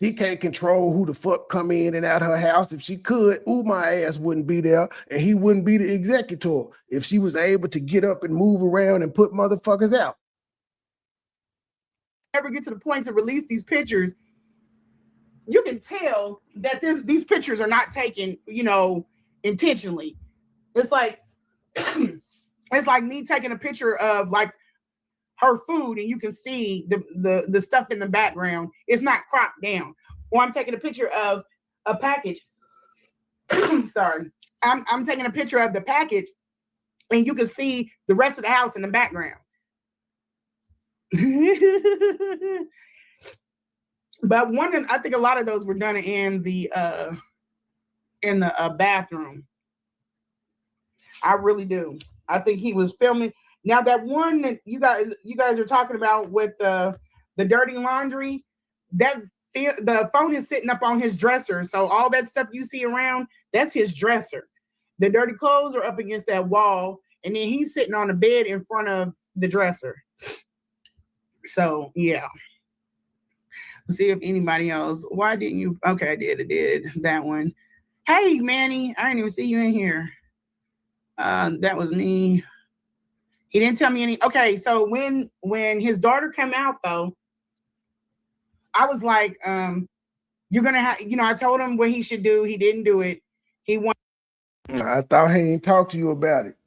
She can't control who the fuck come in and out her house. If she could, Umar ass wouldn't be there and he wouldn't be the executor if she was able to get up and move around and put motherfuckers out. Ever get to the point to release these pictures, you can tell that these pictures are not taken, intentionally. It's like it's like me taking a picture of like her food and you can see the stuff in the background. It's not cropped down. Or I'm taking a picture of a package. Sorry. I'm taking a picture of the package and you can see the rest of the house in the background. But I think a lot of those were done in the bathroom. I really do. I think he was filming. Now that one that you guys are talking about with the dirty laundry, the phone is sitting up on his dresser. So all that stuff you see around, that's his dresser. The dirty clothes are up against that wall, and then he's sitting on the bed in front of the dresser. So yeah. See if anybody else. Why didn't you? Okay, I did that one. Hey Manny, I didn't even see you in here. That was me. He didn't tell me any. Okay, so when his daughter came out though, I was like, you're gonna have, I told him what he should do. He didn't do it. I thought he ain't talked to you about it.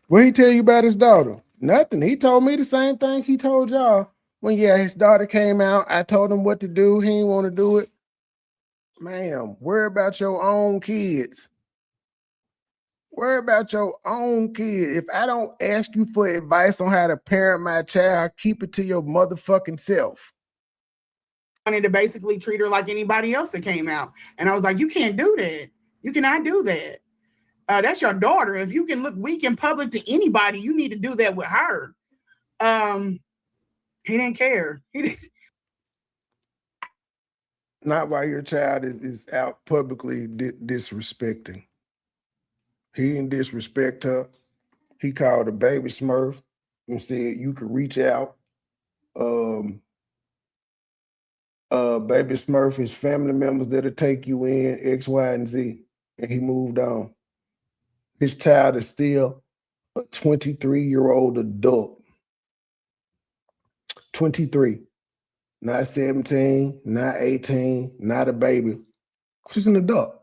What he tell you about his daughter? Nothing. He told me the same thing he told y'all. When his daughter came out, I told him what to do. He didn't want to do it. Ma'am, worry about your own kids. Worry about your own kids. If I don't ask you for advice on how to parent my child, keep it to your motherfucking self. I wanted to basically treat her like anybody else that came out. And I was like, you can't do that. You cannot do that. That's your daughter. If you can look weak in public to anybody, you need to do that with her. He didn't care. He didn't. Not while your child is out publicly disrespecting. He didn't disrespect her. He called her baby Smurf and said you could reach out. Baby Smurf is family members that'll take you in X, Y, and Z. And he moved on. His child is still a 23-year-old adult. 23. Not 17, not 18, not a baby. She's an adult.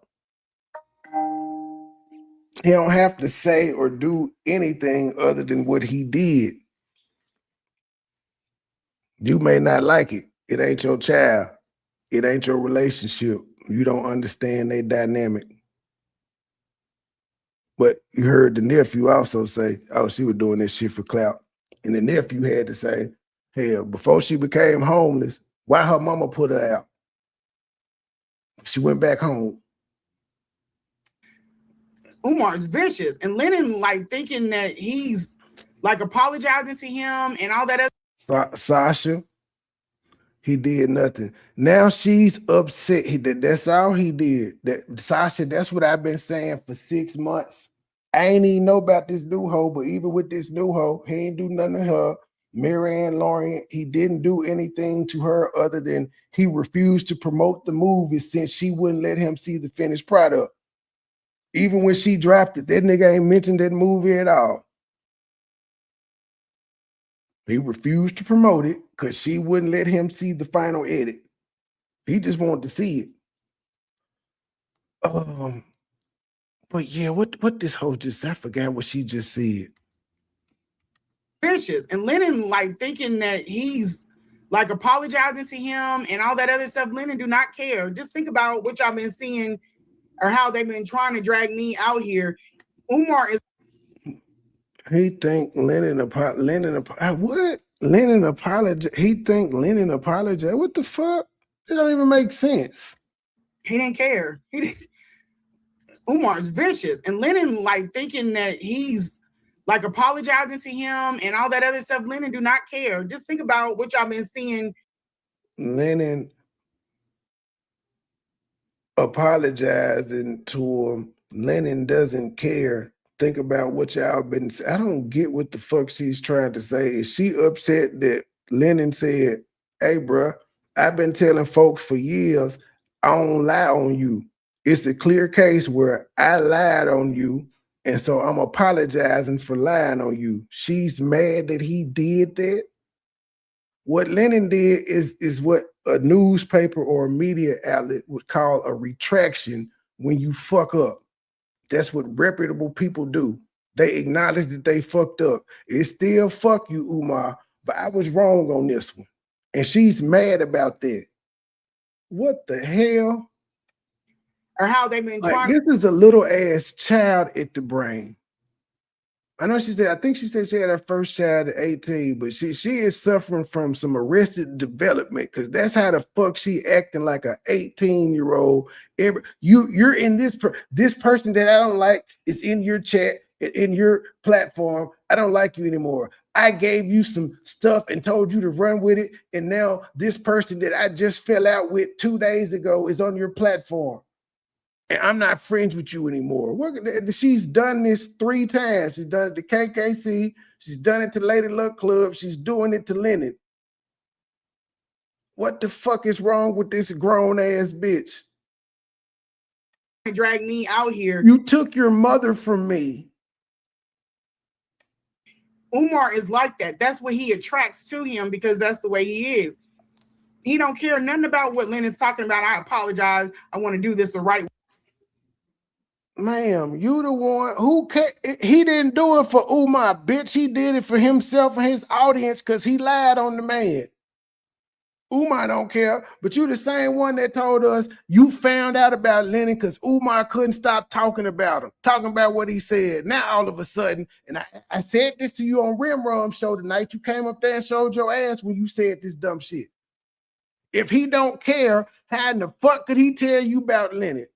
He don't have to say or do anything other than what he did. You may not like it. It ain't your child. It ain't your relationship. You don't understand their dynamic. But you heard the nephew also say, oh, she was doing this shit for clout. And the nephew had to say, hell, before she became homeless, why her mama put her out? She went back home. Umar's vicious. And Lennon like thinking that he's like apologizing to him and all that other. Sasha, he did nothing. Now she's upset. That's all he did. Sasha, that's what I've been saying for 6 months. I ain't even know about this new hoe, but even with this new hoe, he ain't do nothing to her. Marianne Lawrence, he didn't do anything to her other than he refused to promote the movie since she wouldn't let him see the finished product. Even when she dropped it, that nigga ain't mentioned that movie at all. He refused to promote it because she wouldn't let him see the final edit. He just wanted to see it. But yeah, what this hoe just, I forgot what she just said. Vicious. And Lennon like thinking that he's like apologizing to him and all that other stuff. Lennon do not care. Just think about what y'all been seeing or how they've been trying to drag me out here. Umar is. He think Lennon what? Lennon apologize. He think Lennon apologize. What the fuck? It don't even make sense. He didn't care. Umar's vicious. And Lennon like thinking that he's like apologizing to him and all that other stuff. Lennon do not care. Just think about what y'all been seeing. Lennon apologizing to him. Lennon doesn't care. Think about what y'all been saying. I don't get what the fuck she's trying to say. Is she upset that Lennon said, hey, bro, I've been telling folks for years, I don't lie on you. It's a clear case where I lied on you, and so I'm apologizing for lying on you. She's mad that he did that. What Lennon did is what a newspaper or a media outlet would call a retraction when you fuck up. That's what reputable people do. They acknowledge that they fucked up. It's still fuck you, Umar, but I was wrong on this one. And she's mad about that. What the hell? Or how they've been trying. This is a little ass child at the brain. I know she said, I think she said she had her first child at 18, but she is suffering from some arrested development because that's how the fuck she acting like an 18-year-old. You're in this person that I don't like is in your chat, in your platform. I don't like you anymore. I gave you some stuff and told you to run with it. And now this person that I just fell out with 2 days ago is on your platform. And I'm not friends with you anymore. She's done this 3 times. She's done it to KKC. She's done it to Lady Luck Club. She's doing it to Leonard. What the fuck is wrong with this grown ass bitch? Drag me out here. You took your mother from me. Umar is like that. That's what he attracts to him because that's the way he is. He don't care nothing about what Lennon's talking about. I apologize. I want to do this the right way. Ma'am, you the one who he didn't do it for Umar, bitch. He did it for himself and his audience because he lied on the man. Umar don't care, but you the same one that told us you found out about Lennon because Umar couldn't stop talking about him, talking about what he said. Now all of a sudden, and I said this to you on Rimrum show tonight, you came up there and showed your ass when you said this dumb shit. If he don't care, how in the fuck could he tell you about Lennon?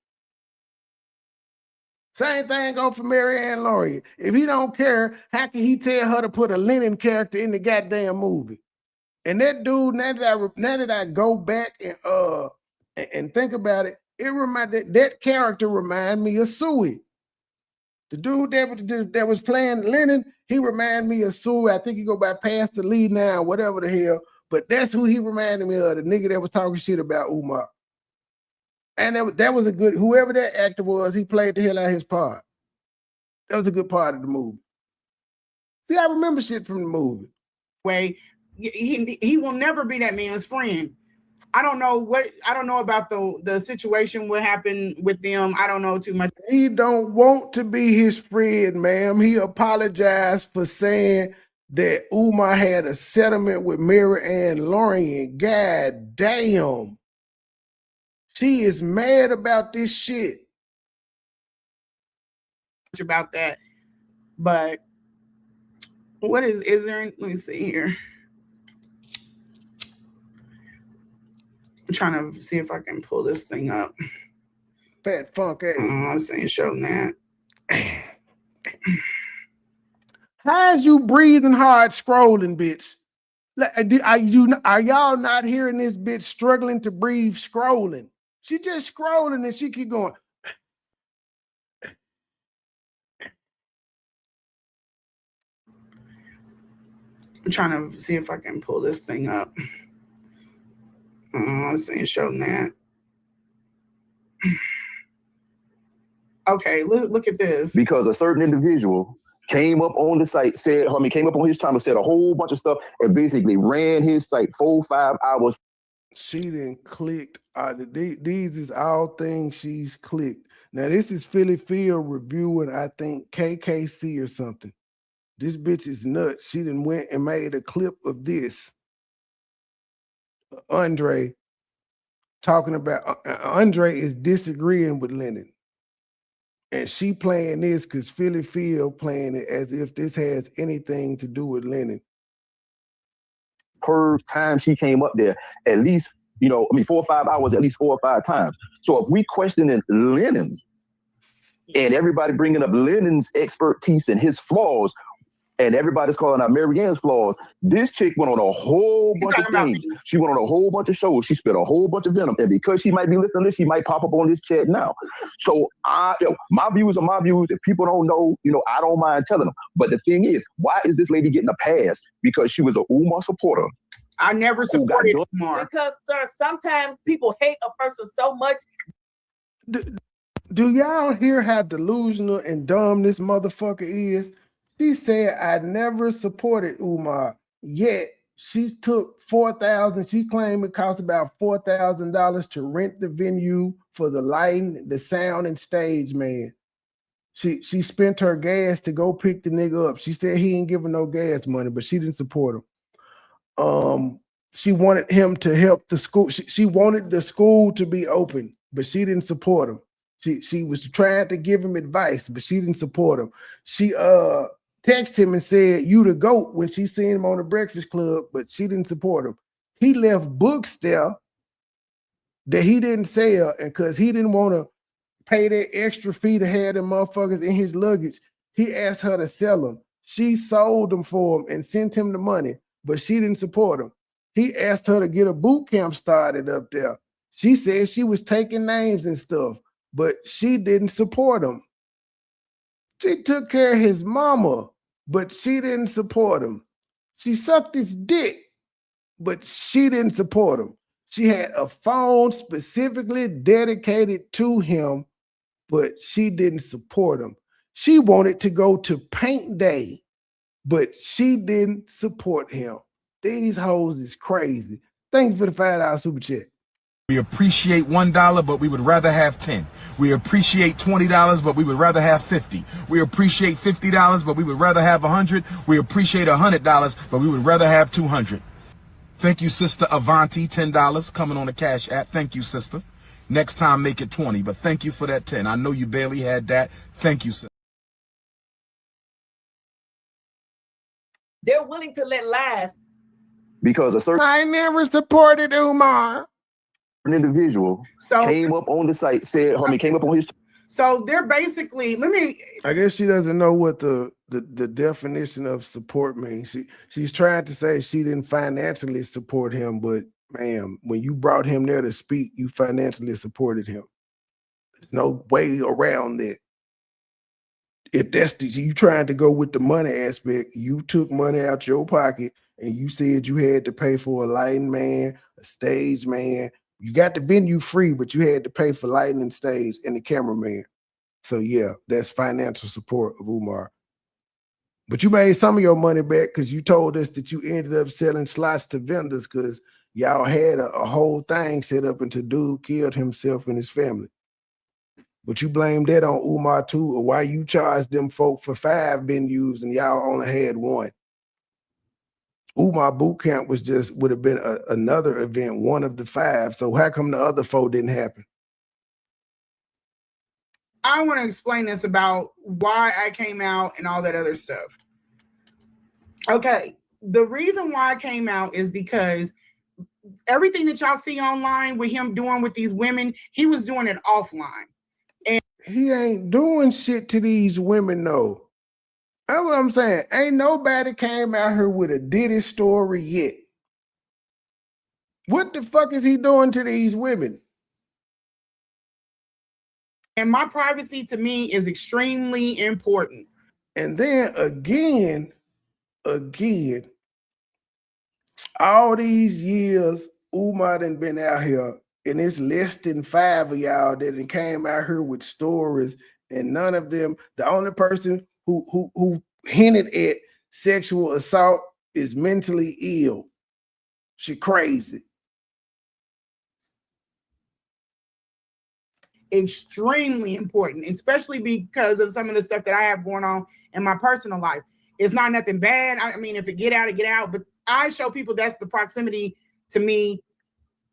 Same thing go for Marianne Lawrence. If he don't care, how can he tell her to put a Lennon character in the goddamn movie? And that dude, now that I go back and think about it, that character remind me of Suey. The dude that was playing Lennon, he reminded me of Suey. I think he go by Pastor Lee now, whatever the hell. But that's who he reminded me of, the nigga that was talking shit about Umar. And that was a good, whoever that actor was, he played the hell out of his part. That was a good part of the movie. See, I remember shit from the movie. Way he will never be that man's friend. I don't know about the situation, what happened with them. I don't know too much. He don't want to be his friend, ma'am. He apologized for saying that Umar had a settlement with Mary Ann Lorian. God damn. She is mad about this shit. About that. But what is there? Let me see here. I'm trying to see if I can pull this thing up. Fat funk ass. I'm saying show that. How's you breathing hard scrolling, bitch? Are y'all not hearing this bitch struggling to breathe scrolling? She just scrolling and she keep going. I'm trying to see if I can pull this thing up. I'm saying show that. Okay, look at this. Because a certain individual came up on the site, came up on his channel, said a whole bunch of stuff, and basically ran his site 4-5 hours. She didn't clicked. These is all things she's clicked. Now, this is Philly Field reviewing, I think, KKC or something. This bitch is nuts. She done went and made a clip of this. Andre talking about, Andre is disagreeing with Lennon. And she playing this because Philly Field playing it as if this has anything to do with Lennon. Per time she came up there, at least, 4 or 5 hours, at least 4 or 5 times. So if we questioning Lennon and everybody bringing up Lennon's expertise and his flaws, and everybody's calling out Mary Ann's flaws, this chick went on a whole bunch of things. She went on a whole bunch of shows. She spit a whole bunch of venom. And because she might be listening to this, she might pop up on this chat now. So my views are my views. If people don't know, I don't mind telling them. But the thing is, why is this lady getting a pass? Because she was a Umar supporter. I never supported Umar. Because, sir, sometimes people hate a person so much. Do y'all hear how delusional and dumb this motherfucker is? She said, I never supported Umar, yet she took $4,000. She claimed it cost about $4,000 to rent the venue for the lighting, the sound, and stage man. She spent her gas to go pick the nigga up. She said he ain't giving no gas money, but she didn't support him. She wanted him to help the school. She wanted the school to be open, but she didn't support him. She was trying to give him advice, but she didn't support him. She texted him and said, you the GOAT, when she seen him on the Breakfast Club, but she didn't support him. He left books there that he didn't sell, and because he didn't want to pay that extra fee to have them motherfuckers in his luggage, he asked her to sell them. She sold them for him and sent him the money, but she didn't support him. He asked her to get a boot camp started up there. She said she was taking names and stuff, but she didn't support him. She took care of his mama, but she didn't support him. She sucked his dick, but she didn't support him. She had a phone specifically dedicated to him, but she didn't support him. She wanted to go to paint day, but she didn't support him. These hoes is crazy. Thank you for the $5 super chat. We appreciate $1, but we would rather have 10. We appreciate $20, but we would rather have 50. We appreciate $50, but we would rather have 100. We appreciate $100, but we would rather have 200. Thank you, Sister Avanti, $10 coming on the Cash App. Thank you, sister. Next time, make it 20, but thank you for that 10. I know you barely had that. Thank you, sister. They're willing to let lies. Because a certain I never supported Umar. individual came up on the site, came up on his. So they're basically, I guess she doesn't know what the definition of support means. She's trying to say she didn't financially support him, but ma'am, when you brought him there to speak, you financially supported him. There's no way around that. If that's you trying to go with the money aspect, you took money out your pocket and you said you had to pay for a lighting man, a stage man. You got the venue free, but you had to pay for lighting and stage and the cameraman. So yeah, that's financial support of Umar. But you made some of your money back because you told us that you ended up selling slots to vendors because Y'all had a whole thing set up until dude killed himself and his family. But you blame that on Umar too, or why you charged them folk for 5 venues and y'all only had 1. Umar boot camp would have been another event, one of the 5. So how come the other 4 didn't happen? I want to explain this about why I came out and all that other stuff. Okay, the reason why I came out is because everything that y'all see online with him doing with these women, he was doing it offline. And he ain't doing shit to these women, though. That's what I'm saying. Ain't nobody came out here with a Diddy story yet. What the fuck is he doing to these women? And my privacy to me is extremely important. And then again, all these years, Umar done been out here, and it's less than 5 of y'all that came out here with stories, and none of them, the only person who hinted at sexual assault is mentally ill. She crazy. Extremely important, especially because of some of the stuff that I have going on in my personal life. It's not nothing bad. I mean, if it get out, it get out. But I show people that's the proximity to me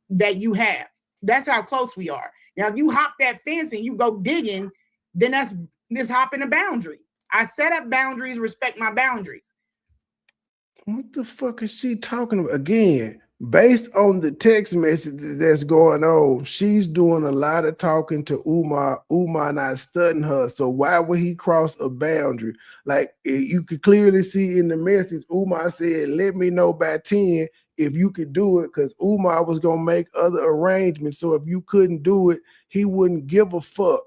that you have. That's how close we are. Now, if you hop that fence and you go digging, then that's this hopping a boundary. I set up boundaries, respect my boundaries. What the fuck is she talking about? Again, based on the text messages that's going on, she's doing a lot of talking to Umar. Umar not studying her. So why would he cross a boundary? Like, you could clearly see in the message, Umar said, let me know by 10 if you could do it, because Umar was going to make other arrangements. So if you couldn't do it, he wouldn't give a fuck.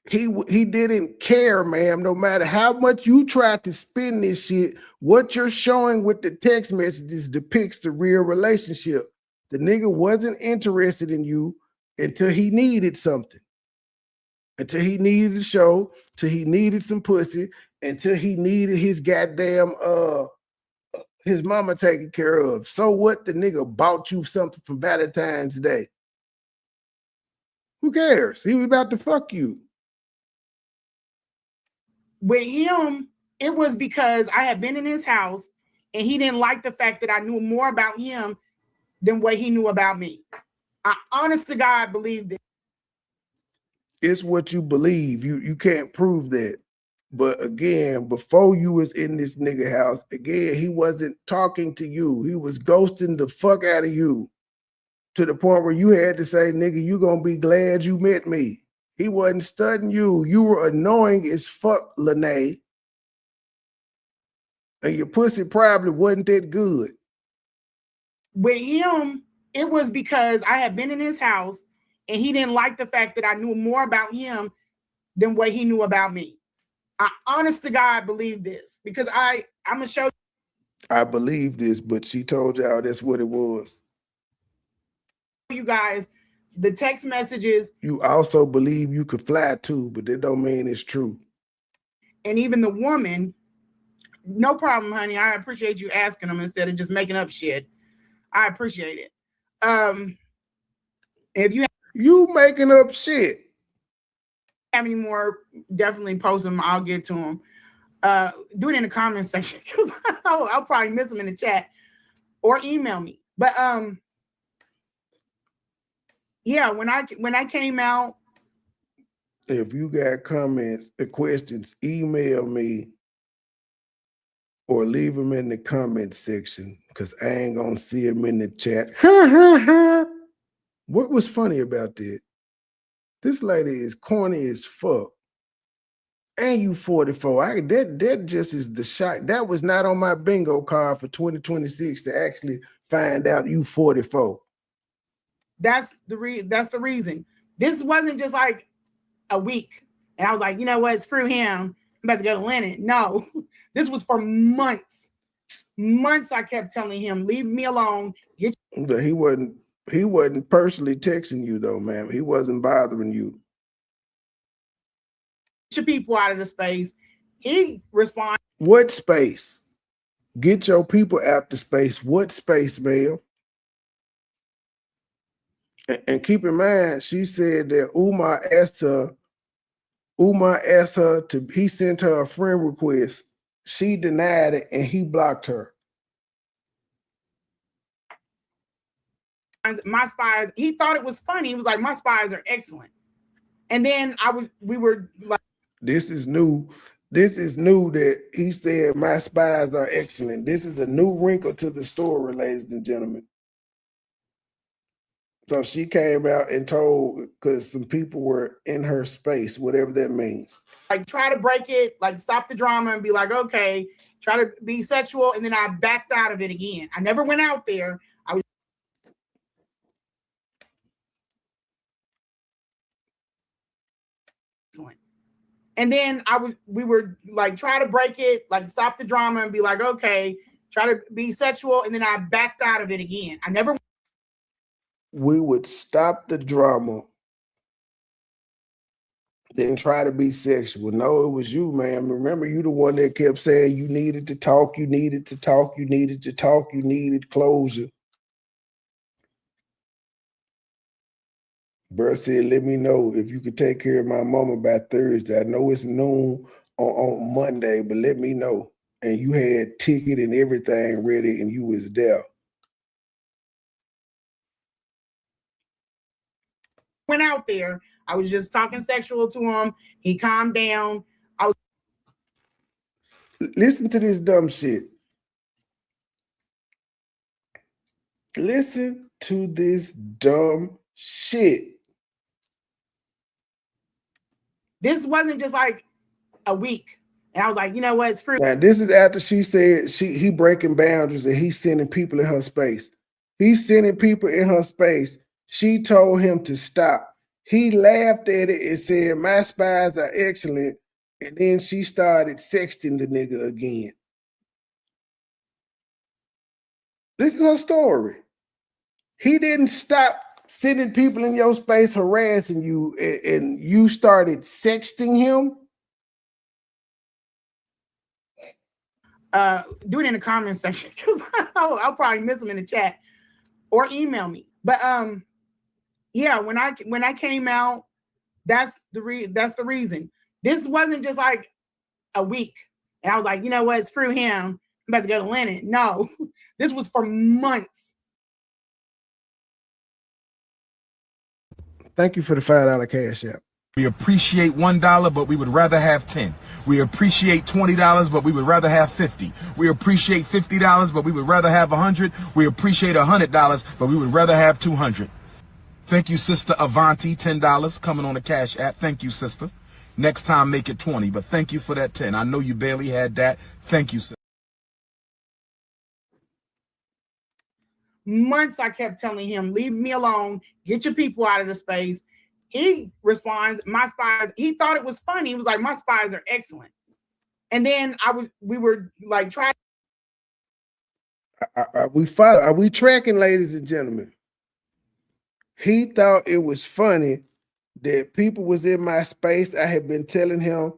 He didn't care, ma'am. No matter how much you tried to spin this shit, what you're showing with the text messages depicts the real relationship. The nigga wasn't interested in you until he needed something. Until he needed a show, till he needed some pussy, until he needed his goddamn his mama taken care of. So what? The nigga bought you something for Valentine's Day. Who cares? He was about to fuck you. With him, it was because I had been in his house and he didn't like the fact that I knew more about him than what he knew about me. I honest to God believe it. It's what you believe. You can't prove that. But again, before you was in this nigga house, again, he wasn't talking to you. He was ghosting the fuck out of you to the point where you had to say, nigga, you gonna be glad you met me. He wasn't studying you. You were annoying as fuck, Lenae. And your pussy probably wasn't that good. With him, it was because I had been in his house and he didn't like the fact that I knew more about him than what he knew about me. I honest to God believe this because I'm going to show you. I believe this, but she told y'all that's what it was. You guys, the text messages. You also believe you could fly too, but that don't mean it's true. And even the woman, no problem, honey. I appreciate you asking them instead of just making up shit. I appreciate it. If you making up shit, have any more, definitely post them. I'll get to them. Do it in the comment section because I'll probably miss them in the chat or email me. But yeah, when I came out. If you got comments or questions, email me or leave them in the comment section because I ain't gonna see them in the chat. What was funny about that? This lady is corny as fuck. And you 44. That just is the shot. That was not on my bingo card for 2026 to actually find out you 44. That's the reason. This wasn't just like a week. And I was like, you know what? Screw him. I'm about to go to Lenae. No, this was for months. Months I kept telling him, leave me alone. But he wasn't personally texting you though, ma'am. He wasn't bothering you. Get your people out of the space. He responded. What space? Get your people out the space. What space, Mel? And keep in mind, she said that Umar asked her to, he sent her a friend request. She denied it and he blocked her. My spies, he thought it was funny. He was like, my spies are excellent. And then we were like, this is new. This is new that he said my spies are excellent. This is a new wrinkle to the story, ladies and gentlemen. So she came out and told, because some people were in her space, whatever that means. Like, try to break it, like stop the drama and be like, okay, try to be sexual. And then I backed out of it again. I never went out there. I was. And then we were like, try to break it, like stop the drama and be like, okay, try to be sexual. And then I backed out of it again. I never. We would stop the drama, then try to be sexual. No, it was you, man. Remember, you the one that kept saying you needed to talk, you needed to talk, you needed to talk, you needed closure. Bruh said, let me know if you could take care of my mama by Thursday. I know it's noon on Monday, but let me know. And you had ticket and everything ready and you was there. Went out there. I was just talking sexual to him. He calmed down. Listen to this dumb shit. Listen to this dumb shit. This wasn't just like a week. And I was like, you know what? Screw. Now, this is after she said he breaking boundaries and he's sending people in her space. He's sending people in her space. She told him to stop. He laughed at it and said, my spies are excellent. And then she started sexting the nigga again. This is her story. He didn't stop sending people in your space harassing you, and you started sexting him. Do it in the comment section because I'll probably miss them in the chat or email me. But yeah, when I came out, that's the reason. This wasn't just like a week, and I was like, you know what, screw him. I'm about to go to Lenae. No, this was for months. Thank you for the $5 cash app. We appreciate $1, but we would rather have 10. We appreciate $20, but we would rather have 50. We appreciate $50, but we would rather have 100. We appreciate $100, but we would rather have 200. Thank you, Sister Avanti, $10 coming on the cash app. Thank you, sister. Next time, make it 20, but thank you for that 10. I know you barely had that. Thank you, sister. Months I kept telling him, leave me alone, get your people out of the space. He responds, my spies, he thought it was funny. He was like, my spies are excellent. And then we were like, trying. Are we tracking, ladies and gentlemen? He thought it was funny that people was in my space. I had been telling him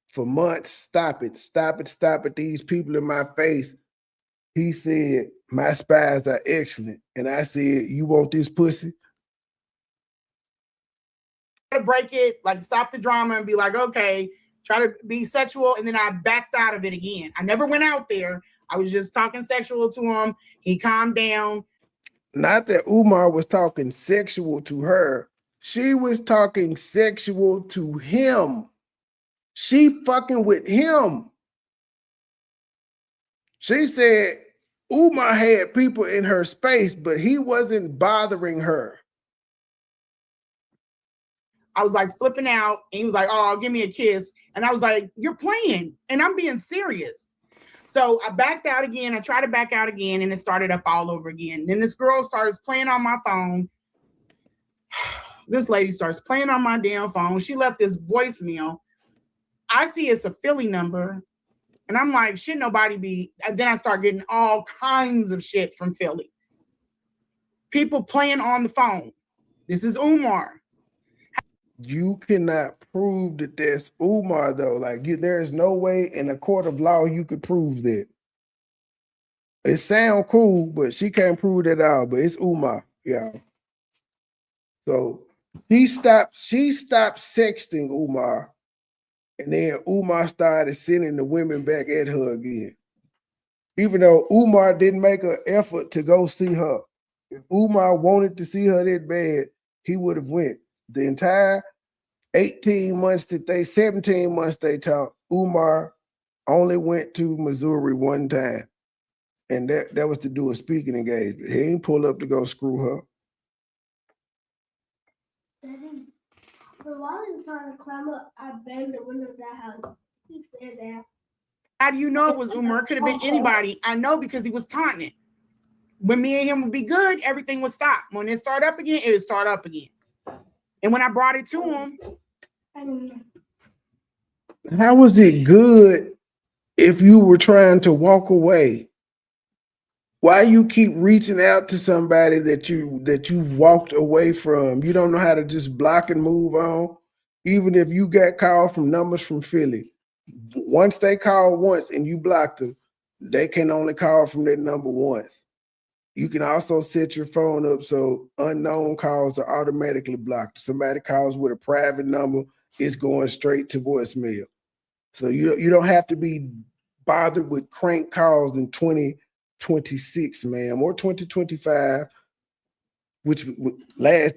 for months, stop it, stop it, stop it. These people in my face. He said, my spies are excellent. And I said, you want this pussy? To break it, like stop the drama and be like, okay, try to be sexual. And then I backed out of it again. I never went out there. I was just talking sexual to him. He calmed down. Not that Umar was talking sexual to her. She was talking sexual to him. She fucking with him. She said Umar had people in her space, but he wasn't bothering her. I was like flipping out, and he was like, oh, give me a kiss. And I was like, you're playing, and I'm being serious. So I backed out again. I tried to back out again, and it started up all over again. Then this girl starts playing on my phone. This lady starts playing on my damn phone. She left this voicemail. I see it's a Philly number. And I'm like, shit, nobody be. And then I start getting all kinds of shit from Philly. People playing on the phone. This is Umar. You cannot prove that that's Umar, though. Like, there's no way in a court of law you could prove that. It sound cool, but she can't prove that out. But it's Umar, y'all. So she stopped sexting Umar, and then Umar started sending the women back at her again. Even though Umar didn't make an effort to go see her. If Umar wanted to see her that bad, he would have went. The entire 17 months they talked, Umar only went to Missouri one time. And that was to do a speaking engagement. He ain't pull up to go screw her. Daddy, but while he was trying to climb up, I banged the window of that house. He said that. How do you know it was Umar? It could have been anybody. I know because he was taunting it. When me and him would be good, everything would stop. When it start up again, it would start up again. And when I brought it to him, how was it good if you were trying to walk away? Why you keep reaching out to somebody that you walked away from? You don't know how to just block and move on. Even if you got called from numbers from Philly, once they call once and you block them, they can only call from that number once. You can also set your phone up so unknown calls are automatically blocked. If somebody calls with a private number, it's going straight to voicemail. So you don't have to be bothered with crank calls in 2026, ma'am, or 2025, which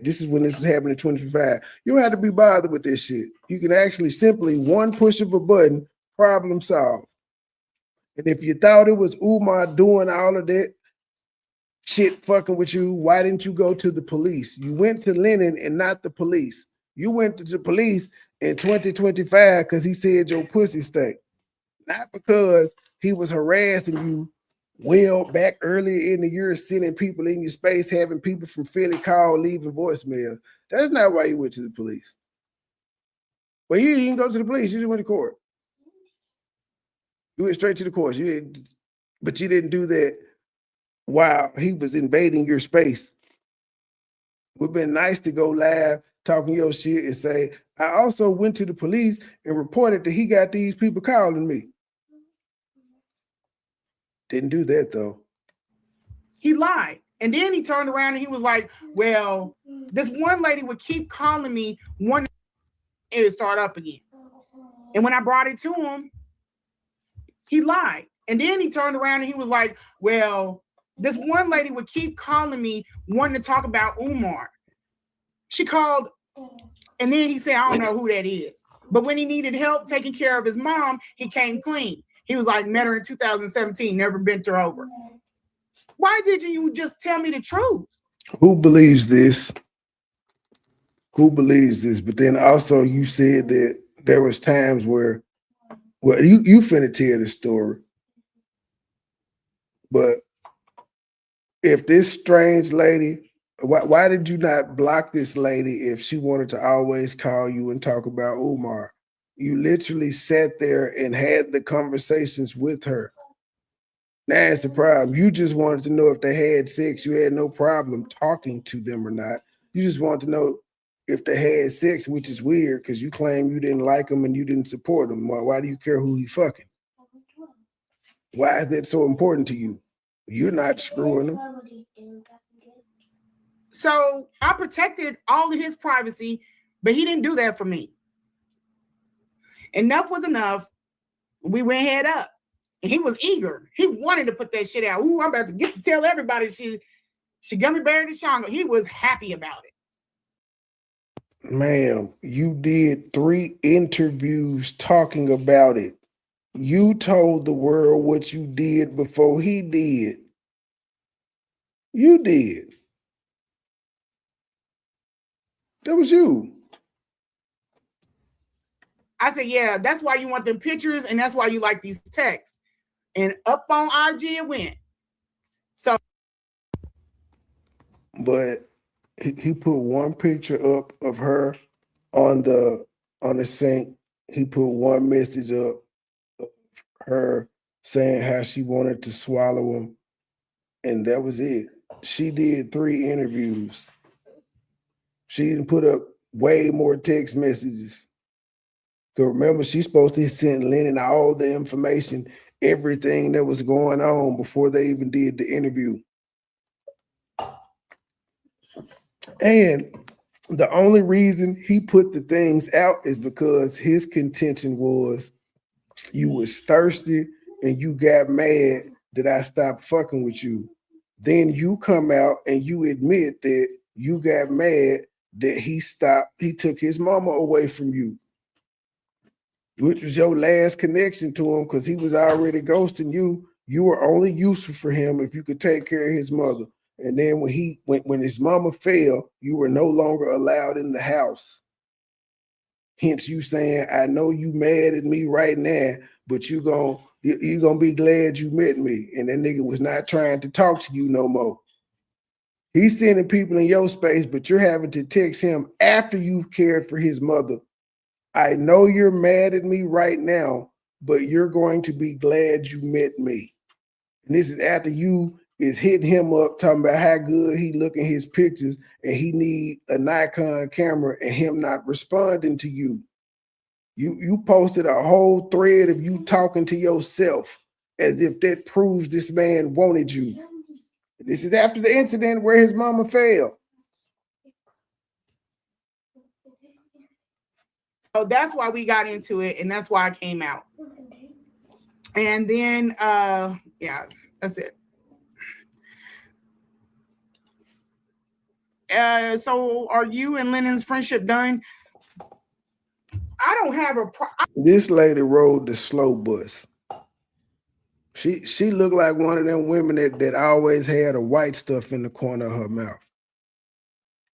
this is when this was happening in 2025. You don't have to be bothered with this shit. You can actually simply one push of a button, problem solved. And if you thought it was Umar doing all of that shit fucking with you, why didn't you go to the police? You went to Lenae and not the police. You went to the police in 2025 because he said your pussy stank, not because he was harassing you well back earlier in the year, sending people in your space, having people from Philly call, leaving voicemail. That's not why you went to the police. Well, you didn't go to the police. You just went to court. You went straight to the court. But you didn't do that while he was invading your space. It would have been nice to go live talking your shit and say, I also went to the police and reported that he got these people calling me. Didn't do that though. he lied. And then he turned around and he was like, well, this one lady would keep calling me, one it would start up again. And when I brought it to him, he lied. And then he turned around and he was like, well, this one lady would keep calling me, wanting to talk about Umar. She called, and then he said, I don't know who that is. But when he needed help taking care of his mom, he came clean. He was like, met her in 2017, never bent her over. Why didn't you just tell me the truth? Who believes this? Who believes this? But then also you said that there was times where, well, you finna tell the story. But if this strange lady, why did you not block this lady if she wanted to always call you and talk about Umar? You literally sat there and had the conversations with her. Now it's a problem. You just wanted to know if they had sex. You had no problem talking to them or not. You just wanted to know if they had sex, which is weird because you claim you didn't like them and you didn't support them. Why do you care who he fucking? Why is that so important to you? You're not screwing them. So I protected all of his privacy, but he didn't do that for me. Enough was enough. We went head up. And he was eager. He wanted to put that shit out. Ooh, I'm about to get to tell everybody she gummy bear the shango. He was happy about it. Ma'am, you did 3 interviews talking about it. You told the world what you did before he did. You did. That was you. I said, yeah, that's why you want them pictures and that's why you like these texts. And up on IG it went. So, but he put one picture up of her on the sink. He put one message up of her saying how she wanted to swallow him, and that was it. She did 3 interviews. She didn't put up way more text messages. Because remember, she's supposed to send Lenae all the information everything that was going on before they even did the interview. And the only reason he put the things out is because his contention was you was thirsty and you got mad that I stopped fucking with you. Then you come out and you admit that you got mad that he took his mama away from you, which was your last connection to him because he was already ghosting you. You were only useful for him if you could take care of his mother. And then when his mama fell, you were no longer allowed in the house. Hence you saying, I know you mad at me right now, but you're gonna be glad you met me. And that nigga was not trying to talk to you no more. He's sending people in your space, but you're having to text him after you've cared for his mother. I know you're mad at me right now, but you're going to be glad you met me. And this is after you is hitting him up, talking about how good he look in his pictures and he need a Nikon camera and him not responding to you. You posted a whole thread of you talking to yourself as if that proves this man wanted you. And this is after the incident where his mama fell. So that's why we got into it, and that's why I came out. And then, yeah, that's it. So are you and Lennon's friendship done? I don't have a This lady rode the slow bus. She looked like one of them women that always had a white stuff in the corner of her mouth.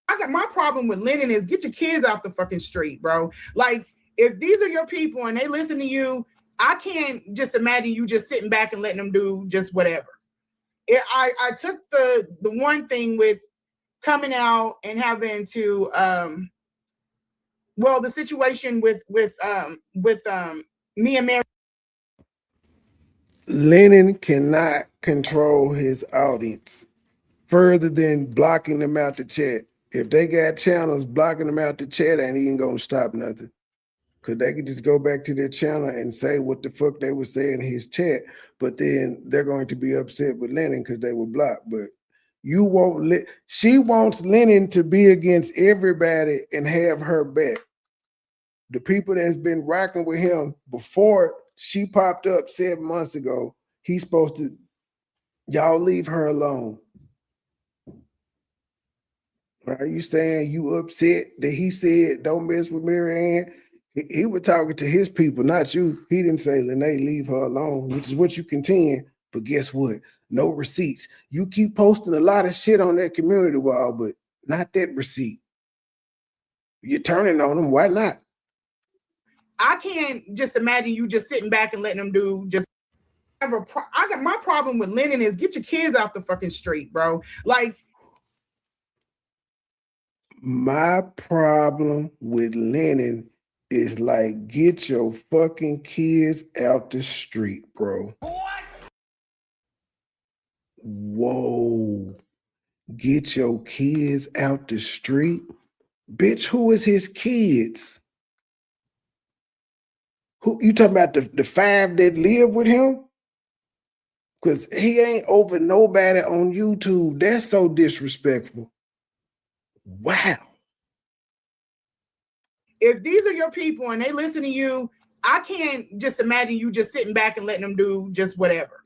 I got my problem with Lennon is get your kids out the fucking street, bro. Like, if these are your people and they listen to you, I can't just imagine you just sitting back and letting them do just whatever. I took the one thing with coming out and having to the situation with me and Mary. Lennon cannot control his audience further than blocking them out the chat. If they got channels, blocking them out the chat ain't even gonna stop nothing. Cause they could just go back to their channel and say what the fuck they were saying in his chat, but then they're going to be upset with Lennon because they were blocked. But you won't she wants Lennon to be against everybody and have her back. The people that's been rocking with him before she popped up 7 months ago, he's supposed to, y'all leave her alone. Are you saying you upset that he said don't mess with Mary Ann? He was talking to his people, not you. He didn't say, Lenae, leave her alone, which is what you contend. But guess what? No receipts. You keep posting a lot of shit on that community wall, but not that receipt. You're turning on them. Why not? I can't just imagine you just sitting back and letting them do just. I got my problem with Lennon is get your kids out the fucking street, bro. Like, my problem with Lennon is like, get your fucking kids out the street, bro. What? Whoa. Get your kids out the street? Bitch, who is his kids? Who you talking about, the 5 that live with him? Because he ain't over nobody on YouTube. That's so disrespectful. Wow. If these are your people and they listen to you, I can't just imagine you just sitting back and letting them do just whatever.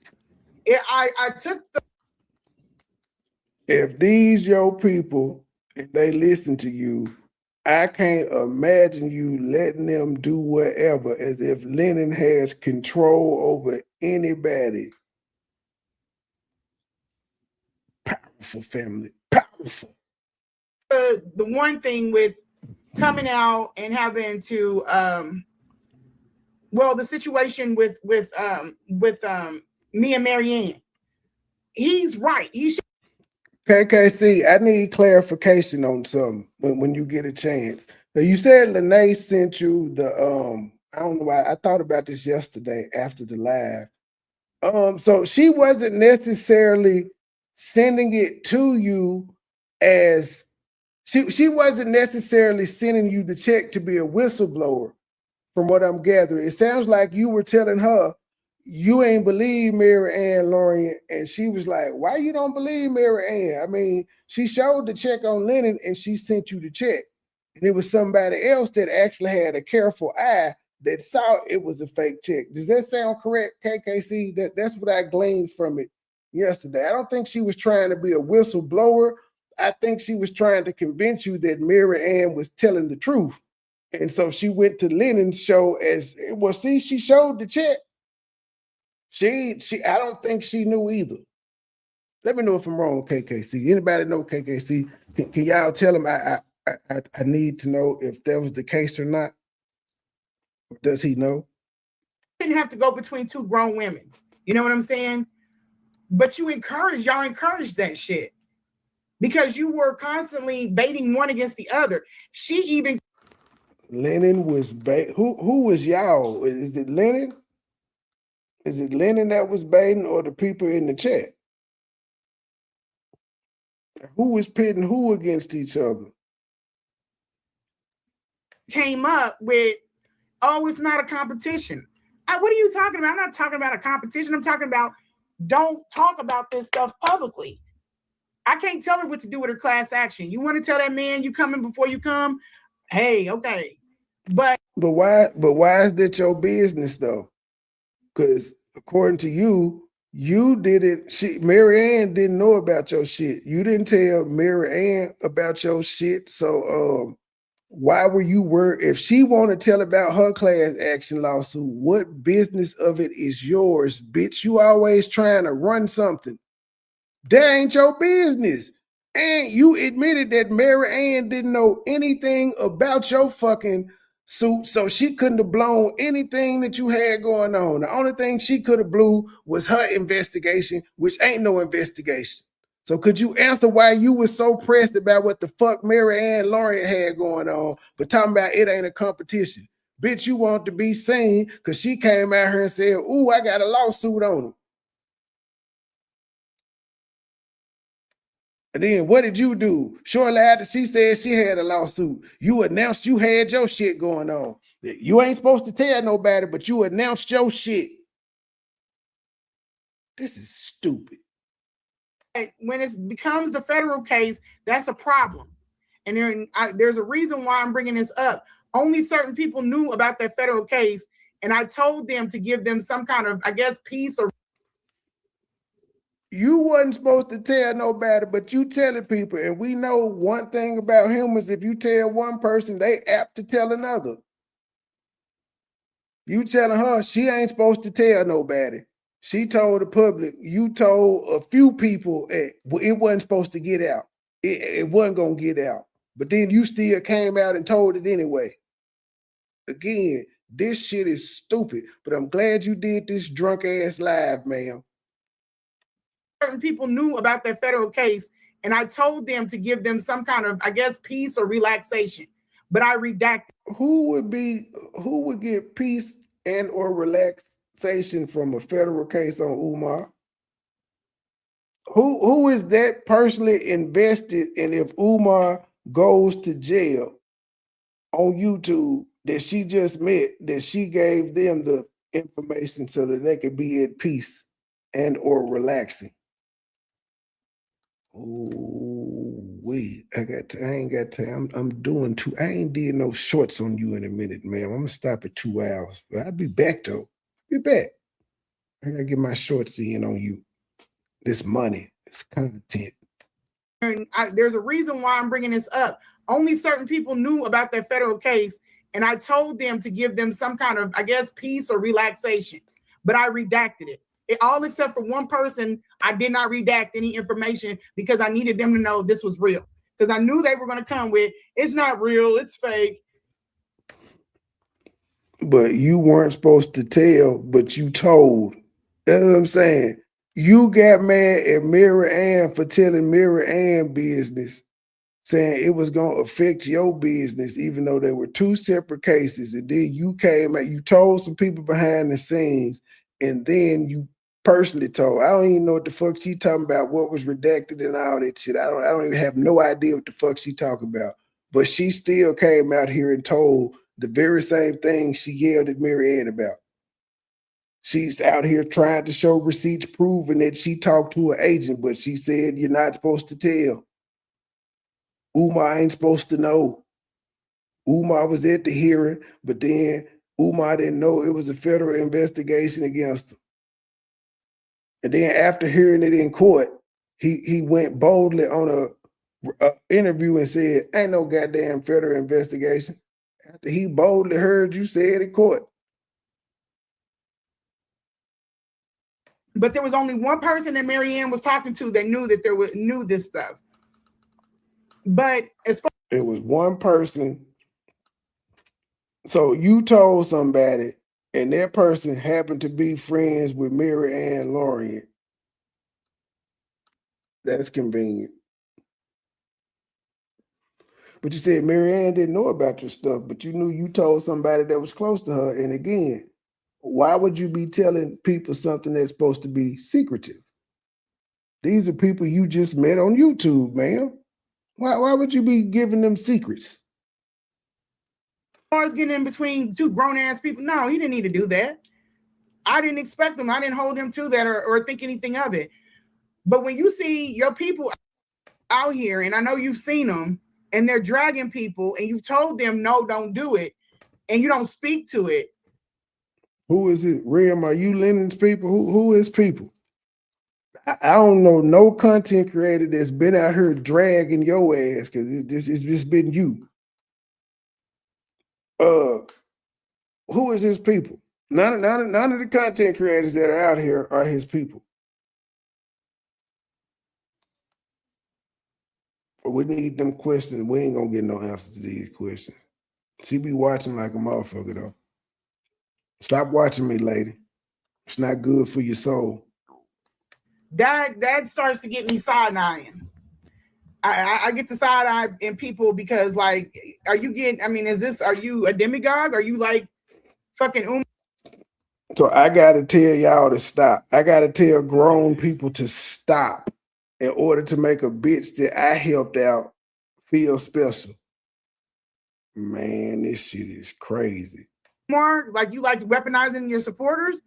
I took the. If these your people and they listen to you, I can't imagine you letting them do whatever, as if Lennon has control over anybody. Powerful family, powerful. The one thing with coming out and having to the situation with me and Mary Ann. He's right. He should. KKC, I need clarification on something when you get a chance. So you said Lenae sent you the I don't know why I thought about this yesterday after the live. So she wasn't necessarily sending it to you as she wasn't necessarily sending you the check to be a whistleblower, from what I'm gathering. It sounds like you were telling her you ain't believe Mary Ann Lorient, and she was like, why you don't believe Mary Ann? I mean, she showed the check on Lennon and she sent you the check. And it was somebody else that actually had a careful eye that saw it was a fake check. Does that sound correct, KKC? That's what I gleaned from it yesterday. I don't think she was trying to be a whistleblower. I think she was trying to convince you that Mary Ann was telling the truth. And so she went to Lennon's show as, well, see, she showed the check. I don't think she knew either. Let me know if I'm wrong, KKC. Anybody know KKC? Can y'all tell him I need to know if that was the case or not? Does he know? Didn't have to go between two grown women. You know what I'm saying? But y'all encouraged that shit because you were constantly baiting one against the other. She even Lennon was who was y'all? Is it Lennon? Is it Lennon that was baiting or the people in the chat? Who was pitting who against each other? Came up with, oh, it's not a competition. What are you talking about? I'm not talking about a competition. I'm talking about don't talk about this stuff publicly. I can't tell her what to do with her class action. You want to tell that man you coming before you come? Hey, okay. But why is that your business though? Because according to you, Mary Ann didn't know about your shit. You didn't tell Mary Ann about your shit. So why were you worried? If she want to tell about her class action lawsuit, what business of it is yours, bitch? You always trying to run something. That ain't your business. And you admitted that Mary Ann didn't know anything about your fucking suit, so she couldn't have blown anything that you had going on. The only thing she could have blew was her investigation, which ain't no investigation. So could you answer why you were so pressed about what the fuck Mary Ann Lorient had going on, but talking about it ain't a competition? Bitch, you want to be seen because she came out here and said, ooh, I got a lawsuit on her. And then what did you do? Shortly after she said she had a lawsuit, you announced you had your shit going on. You ain't supposed to tell nobody, but you announced your shit. This is stupid. When it becomes the federal case, that's a problem. And there's a reason why I'm bringing this up. Only certain people knew about that federal case, and I told them to give them some kind of, I guess, peace or. You wasn't supposed to tell nobody, but you telling people. And we know one thing about humans, if you tell one person, they apt to tell another. You telling her she ain't supposed to tell nobody. She told the public, you told a few people it wasn't supposed to get out. It wasn't going to get out. But then you still came out and told it anyway. Again, this shit is stupid, but I'm glad you did this drunk ass live, ma'am. Certain people knew about that federal case, and I told them to give them some kind of, I guess, peace or relaxation. But I redacted. Who would get peace and or relaxation from a federal case on Umar? Who is that personally invested in if Umar goes to jail on YouTube that she just met, that she gave them the information so that they could be at peace and or relaxing? Oh, wait, I ain't got time. I'm doing two. I ain't did no shorts on you in a minute, man. I'm gonna stop at 2 hours. But I'll be back though. Be back. I gotta get my shorts in on you. This money, this content. And there's a reason why I'm bringing this up. Only certain people knew about that federal case, and I told them to give them some kind of, I guess, peace or relaxation. But I redacted it. All except for one person, I did not redact any information because I needed them to know this was real. Because I knew they were going to come with, it's not real, it's fake. But you weren't supposed to tell, but you told. That's what I'm saying. You got mad at Mary Ann for telling Mary Ann business, saying it was going to affect your business, even though there were two separate cases. And then you came out, you told some people behind the scenes, and then you personally told. I don't even know what the fuck she talking about, what was redacted and all that shit. I don't even have no idea what the fuck she talking about. But she still came out here and told the very same thing she yelled at Mary Ann about. She's out here trying to show receipts proving that she talked to her agent, but she said you're not supposed to tell. Umar ain't supposed to know. Umar was at the hearing, but then Umar didn't know it was a federal investigation against him. And then after hearing it in court, he went boldly on a interview and said, ain't no goddamn federal investigation. After he boldly heard you say it in court. But there was only one person that Marianne was talking to that knew this stuff. But as far it was one person. So you told somebody, and that person happened to be friends with Mary Ann Laurent. That's convenient. But you said Mary Ann didn't know about your stuff, but you knew you told somebody that was close to her. And again, why would you be telling people something that's supposed to be secretive? These are people you just met on YouTube, man. Why would you be giving them secrets? far as getting in between two grown-ass people, no, he didn't need to do that. I didn't expect him. I didn't hold him to that or think anything of it. But when you see your people out here, and I know you've seen them, and they're dragging people, and you've told them, no, don't do it, and you don't speak to it. Who is it? Rim, are you Lennon's people? Who is people? I don't know no content creator that's been out here dragging your ass, because it's just been you. Who is his people? None of the content creators that are out here are his people. We need them questions. We ain't gonna get no answers to these questions. She be watching like a motherfucker though. Stop watching me, lady. It's not good for your soul. That starts to get me side-eyeing. I get to side-eye in people because, like, are you a demigod? Are you like fucking Umar? So I gotta tell y'all to stop. I gotta tell grown people to stop in order to make a bitch that I helped out feel special. Man, this shit is crazy. Umar, like you like weaponizing your supporters?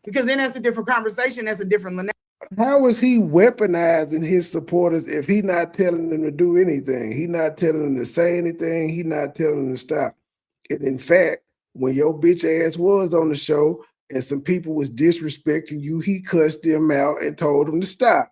Because then that's a different conversation. That's a different Lenae. How is he weaponizing his supporters if he not telling them to do anything? He not telling them to say anything. He not telling them to stop. And in fact, when your bitch ass was on the show and some people was disrespecting you, he cussed them out and told them to stop.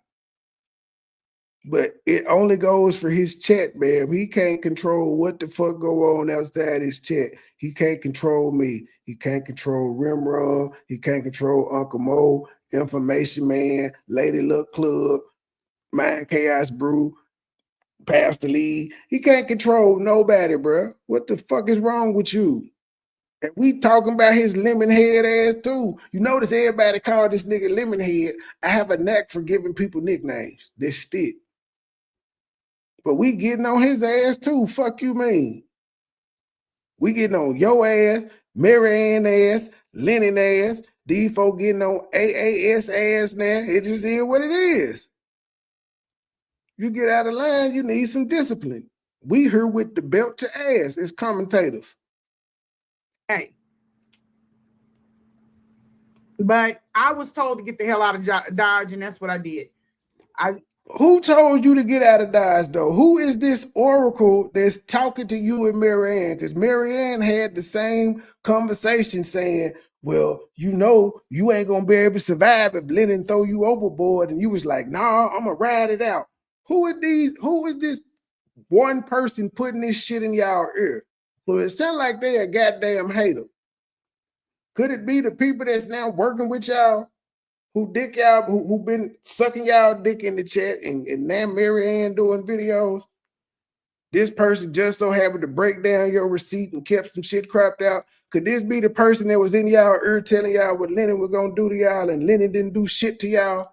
But it only goes for his chat, man. He can't control what the fuck go on outside his chat. He can't control me. He can't control Rimron. He can't control Uncle Mo, Information Man, Lady Luck Club, Mind Chaos Brew, Pastor Lee. He can't control nobody, bro. What the fuck is wrong with you? And we talking about his lemon head ass too. You notice everybody call this nigga lemon head. I have a knack for giving people nicknames. This stick. But we getting on his ass too. Fuck you mean. We getting on your ass, Mary Ann ass, Lennon ass. These folk getting on AAS ass now. It just is what it is. You get out of line, you need some discipline. We here with the belt to ass as commentators. Hey. But I was told to get the hell out of Dodge, and that's what I did. Who told you to get out of Dodge, though? Who is this oracle that's talking to you and Mary Ann? Because Mary Ann had the same conversation saying, well, you know, you ain't going to be able to survive if Lennon throw you overboard. And you was like, nah, I'm going to ride it out. Who is this one person putting this shit in y'all ear? So it sounds like they a goddamn hater. Could it be the people that's now working with y'all? Who been sucking y'all dick in the chat and now Mary Ann doing videos? This person just so happened to break down your receipt and kept some shit cropped out. Could this be the person that was in y'all ear telling y'all what Lennon was gonna do to y'all and Lennon didn't do shit to y'all?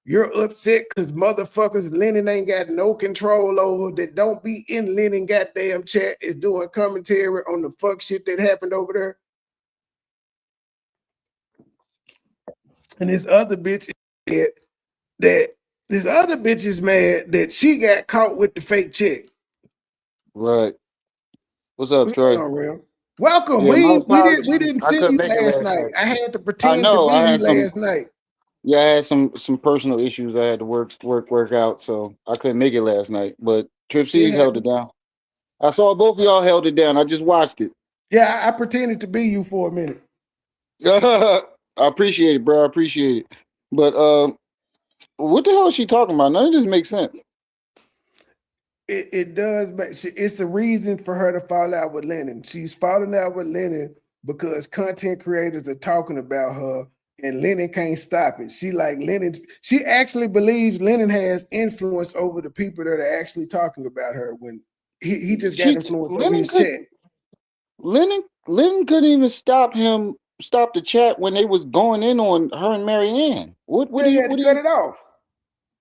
You're upset because motherfuckers Lennon ain't got no control over, that don't be in Lennon goddamn chat is doing commentary on the fuck shit that happened over there. And this other bitch is mad that she got caught with the fake check. Right. What's up, Trey? Real? Welcome. Yeah, my We apologies. didn't I see couldn't you make it last last night. night. I had to I pretend to know be I you had some. last night. Yeah, I had some personal issues I had to work out, so I couldn't make it last night. But Trip Shit C's held it happens. down. I saw both of y'all held it down. I just watched it. Yeah, I pretended to be you for a minute. I appreciate it, bro. I appreciate it. But what the hell is she talking about? None of this makes sense. It does, but it's a reason for her to fall out with Lennon. She's falling out with Lennon because content creators are talking about her, and Lennon can't stop it. She like Lennon. She actually believes Lennon has influence over the people that are actually talking about her. When he just got influence over his chat. Lennon couldn't even stop the chat when they was going in on her and Marianne. What Yeah, do he you had to cut it off.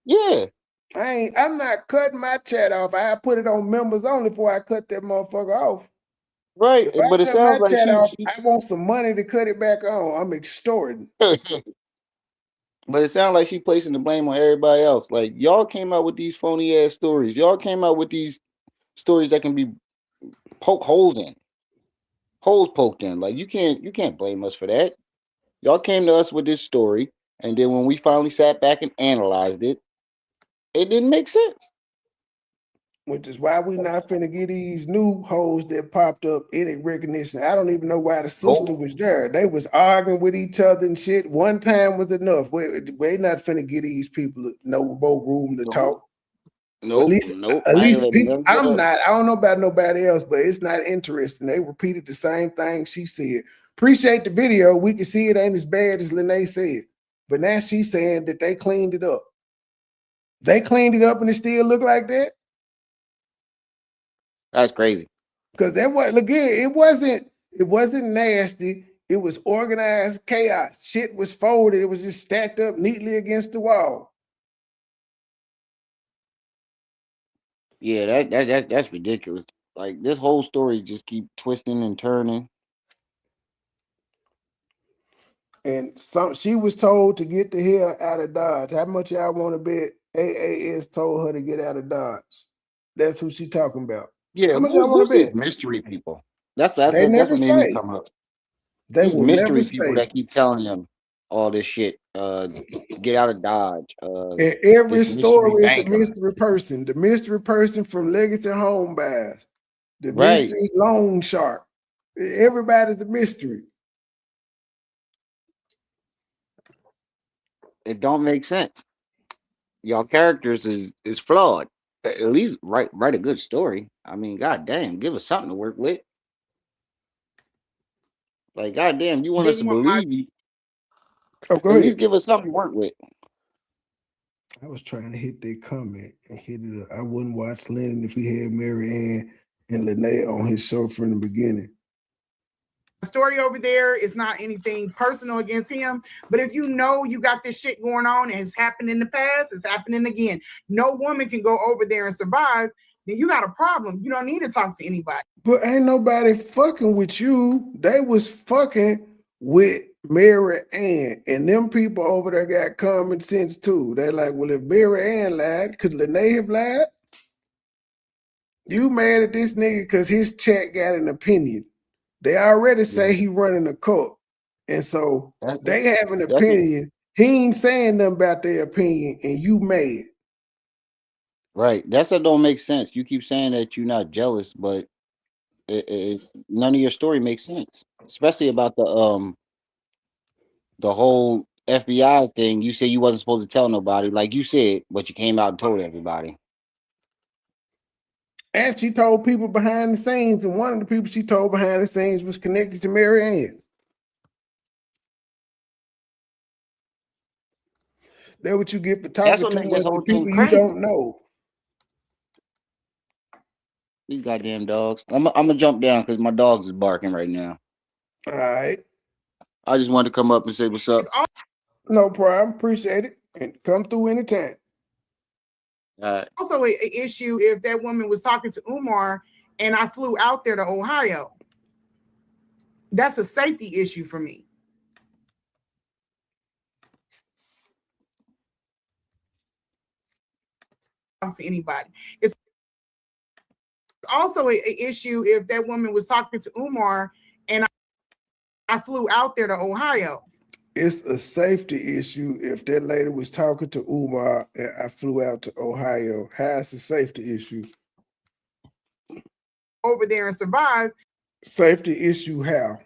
Yeah. I'm not cutting my chat off. I put it on members only before I cut that motherfucker off. Right, If but I it cut my sounds like chat off, she I want some money to cut it back on. I'm extorting. But it sounds like she placing the blame on everybody else. Like y'all came out with these phony ass stories. Y'all came out with these stories that can be holes poked in. Like you can't blame us for that. Y'all came to us with this story, and then when we finally sat back and analyzed it, it didn't make sense. Which is why we not finna get these new hoes that popped up any recognition. I don't even know why the sister was there. They was arguing with each other and shit. One time was enough. We're not finna get these people no more room to talk. Nope. At I ain't least letting people, them I'm not. I don't know about nobody else, but it's not interesting. They repeated the same thing she said. Appreciate the video. We can see it ain't as bad as Lenae said. But now she's saying that they cleaned it up. They cleaned it up and it still look like that? That's crazy. Because that was again, it wasn't nasty. It was organized chaos. Shit was folded. It was just stacked up neatly against the wall. Yeah, that's ridiculous. Like this whole story just keep twisting and turning. And she was told to get the hell out of Dodge. How much y'all want to bet AAS told her to get out of Dodge? That's who she talking about. Yeah, How much y'all want who's to these bet? mystery people? That's They what never made me say. come up. They These will never mystery people say. that keep telling them all this shit. Get out of Dodge. And every This mystery story is the banker. mystery person. The mystery person from Legacy Home Buys. The Right. mystery loan shark. Everybody's a mystery. It don't make sense. Y'all characters is flawed. At least write a good story. I mean, goddamn, give us something to work with. Like, goddamn, you want us to believe you? Oh, go At ahead. least give us something to work with. I was trying to hit that comment and hit it up. I wouldn't watch Lennon if he had Mary Ann and Lenae on his show from the beginning. The story over there is not anything personal against him, but if you know you got this shit going on and it's happened in the past, it's happening again. No woman can go over there and survive. Then you got a problem. You don't need to talk to anybody. But ain't nobody fucking with you. They was fucking with Mary Ann, and them people over there got common sense too. They're like, well, if Mary Ann lied, could Lenae have lied? You mad at this nigga because his chat got an opinion. They already say he running a cult. And so they have an opinion. He ain't saying nothing about their opinion, and you mad. Right. That's what don't make sense. You keep saying that you're not jealous, but it's none of your story makes sense. Especially about the whole FBI thing. You said you wasn't supposed to tell nobody, like you said, but you came out and told everybody. And she told people behind the scenes, and one of the people she told behind the scenes was connected to Mary Ann. That's what you get for talking too much to people you don't know. These goddamn dogs. I'm gonna jump down because my dogs is barking right now. All right. I just wanted to come up and say what's up. No problem. Appreciate it. And come through anytime. Also, an issue if that woman was talking to Umar and I flew out there to Ohio. That's a safety issue for me. To anybody. It's also an issue if that woman was talking to Umar and I flew out there to Ohio. It's a safety issue if that lady was talking to Umar and I flew out to Ohio. How's the safety issue? Over there and survive. Safety issue how?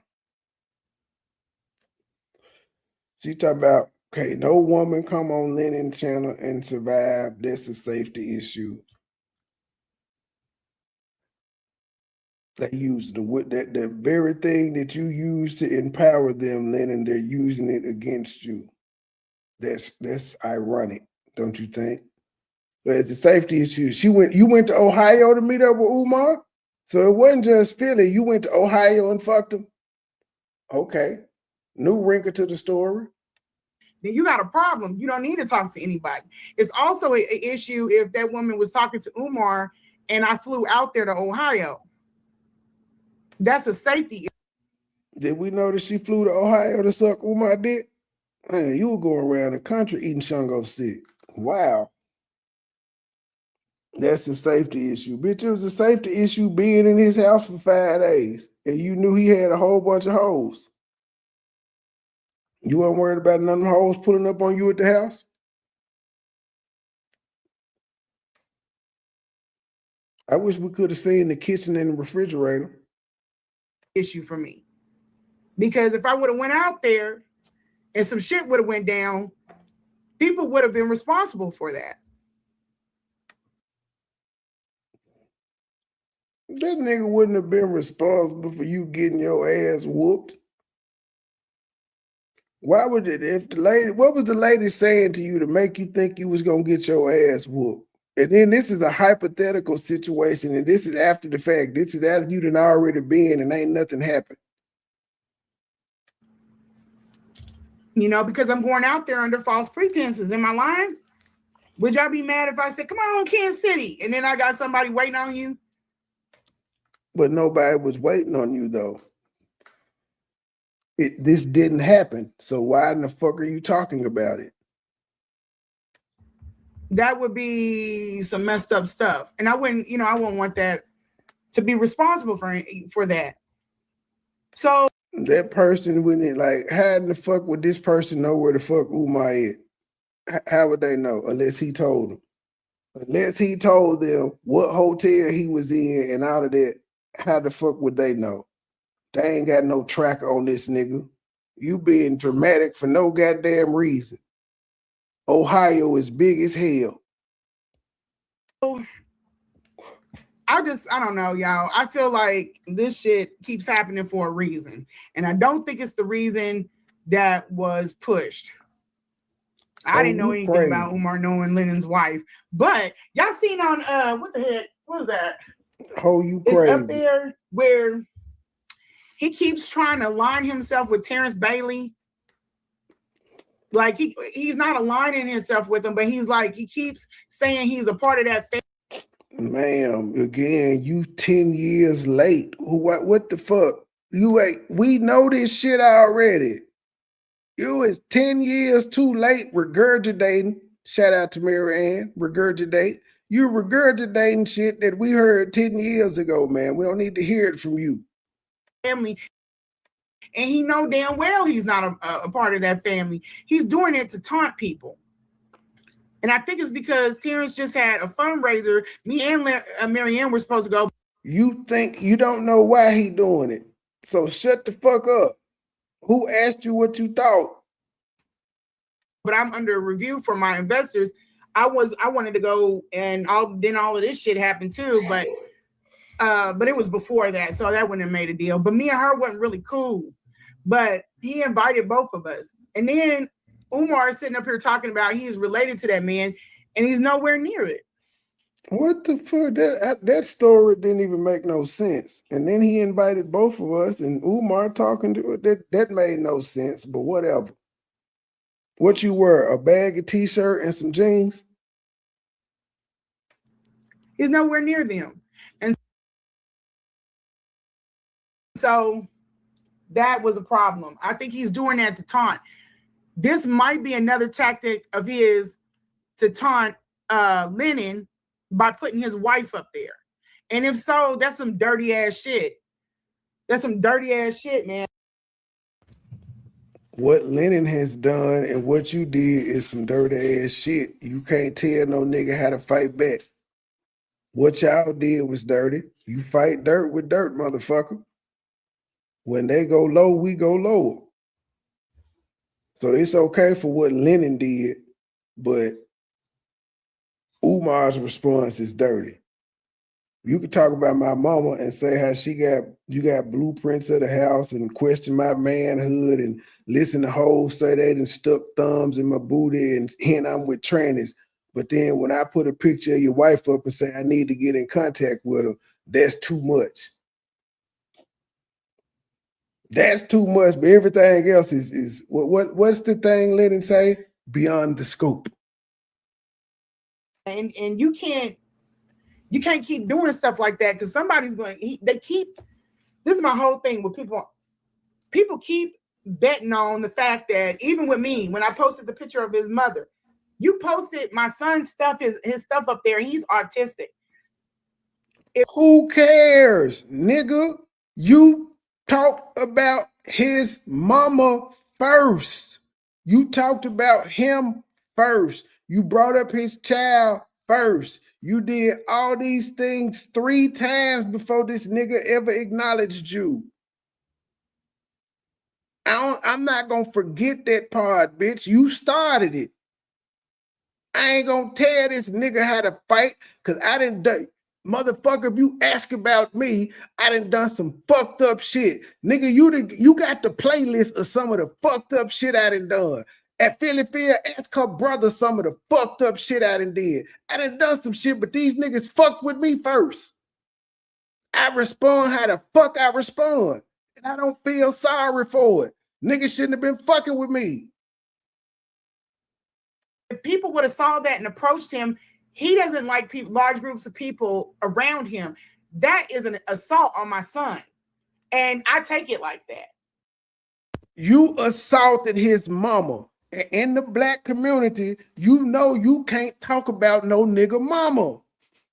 She talking about, okay, no woman come on Lenae channel and survive. That's a safety issue. They use the very thing that you use to empower them, Lenae, they're using it against you. That's ironic, don't you think? But it's a safety issue. You went to Ohio to meet up with Umar? So it wasn't just Philly. You went to Ohio and fucked him? Okay. New wrinkle to the story. Then you got a problem. You don't need to talk to anybody. It's also an issue if that woman was talking to Umar and I flew out there to Ohio. That's a safety issue. Did we know that she flew to Ohio to suck Umar dick? Man, you were going around the country eating Shango stick. Wow. That's a safety issue. Bitch, it was a safety issue being in his house for 5 days. And you knew he had a whole bunch of hoes. You weren't worried about none of them hoes pulling up on you at the house? I wish we could have seen the kitchen and the refrigerator. Issue for me. Because if I would have went out there and some shit would have went down, people would have been responsible for that. That nigga wouldn't have been responsible for you getting your ass whooped. Why would it, what was the lady saying to you to make you think you was gonna get your ass whooped? And then this is a hypothetical situation, and this is after the fact. This is after you done already been and ain't nothing happened. You know, because I'm going out there under false pretenses. Am I lying? Would y'all be mad if I said, come on, Kansas City, and then I got somebody waiting on you? But nobody was waiting on you, though. This didn't happen. So why in the fuck are you talking about it? That would be some messed up stuff. And I wouldn't want that to be responsible for that. So that person wouldn't, like, how in the fuck would this person know where the fuck Umar is? How would they know? Unless he told them. Unless he told them what hotel he was in and all of that, how the fuck would they know? They ain't got no tracker on this nigga. You being dramatic for no goddamn reason. Ohio is big as hell. I don't know, y'all. I feel like this shit keeps happening for a reason. And I don't think it's the reason that was pushed. I didn't know anything about Umar knowing Lenae's wife. But y'all seen on, what the heck? What is that? Oh, you crazy. It's up there where he keeps trying to align himself with Terrence Bailey. Like he's not aligning himself with him, but he's like, he keeps saying he's a part of that family. Ma'am, again, you 10 years late. What the fuck? We know this shit already. You is 10 years too late regurgitating. Shout out to Mary Ann, regurgitate. You regurgitating shit that we heard 10 years ago, man. We don't need to hear it from you. Family. And he know damn well he's not a part of that family. He's doing it to taunt people. And I think it's because Terrence just had a fundraiser. Me and Marianne were supposed to go. You think you don't know why he doing it. So shut the fuck up. Who asked you what you thought? But I'm under review for my investors. I wanted to go, and all of this shit happened too. But it was before that, so that wouldn't have made a deal. But me and her wasn't really cool. But he invited both of us. And then Umar is sitting up here talking about he's related to that man, and he's nowhere near it. What the fuck? That story didn't even make no sense. And then he invited both of us, and Umar talking to it. That made no sense, but whatever. What you wear, a bag of t-shirt and some jeans? He's nowhere near them. And so that was a problem. I think he's doing that to taunt. This might be another tactic of his to taunt Lenae by putting his wife up there. And if so, that's some dirty ass shit. That's some dirty ass shit, man. What Lennon has done and what you did is some dirty ass shit. You can't tell no nigga how to fight back. What y'all did was dirty. You fight dirt with dirt, motherfucker. When they go low, we go lower. So it's okay for what Lennon did, but Umar's response is dirty. You could talk about my mama and say how you got blueprints of the house and question my manhood and listen to hoes say they done stuck thumbs in my booty and I'm with trannies. But then when I put a picture of your wife up and say I need to get in contact with her, that's too much. That's too much, but everything else is what's the thing Lennon say? Beyond the scope. And you can't keep doing stuff like that because somebody's going. This is my whole thing with people. People keep betting on the fact that even with me, when I posted the picture of his mother, you posted my son's stuff, his stuff up there, and he's autistic. Who cares, nigga? You talked about his mama first. You talked about him first. You brought up his child first. You did all these things 3 times before this nigga ever acknowledged you. I'm not gonna forget that part, bitch. You started it. I ain't gonna tell this nigga how to fight because I didn't do. Motherfucker, if you ask about me, I done done some fucked up shit. Nigga, you got the playlist of some of the fucked up shit I done done. At Philly Fair, ask her brother some of the fucked up shit I done did. I done done some shit, but these niggas fucked with me first. I respond how the fuck I respond. And I don't feel sorry for it. Niggas shouldn't have been fucking with me. If people would have saw that and approached him, he doesn't like large groups of people around him. That is an assault on my son. And I take it like that. You assaulted his mama. In the black community, you know you can't talk about no nigga mama.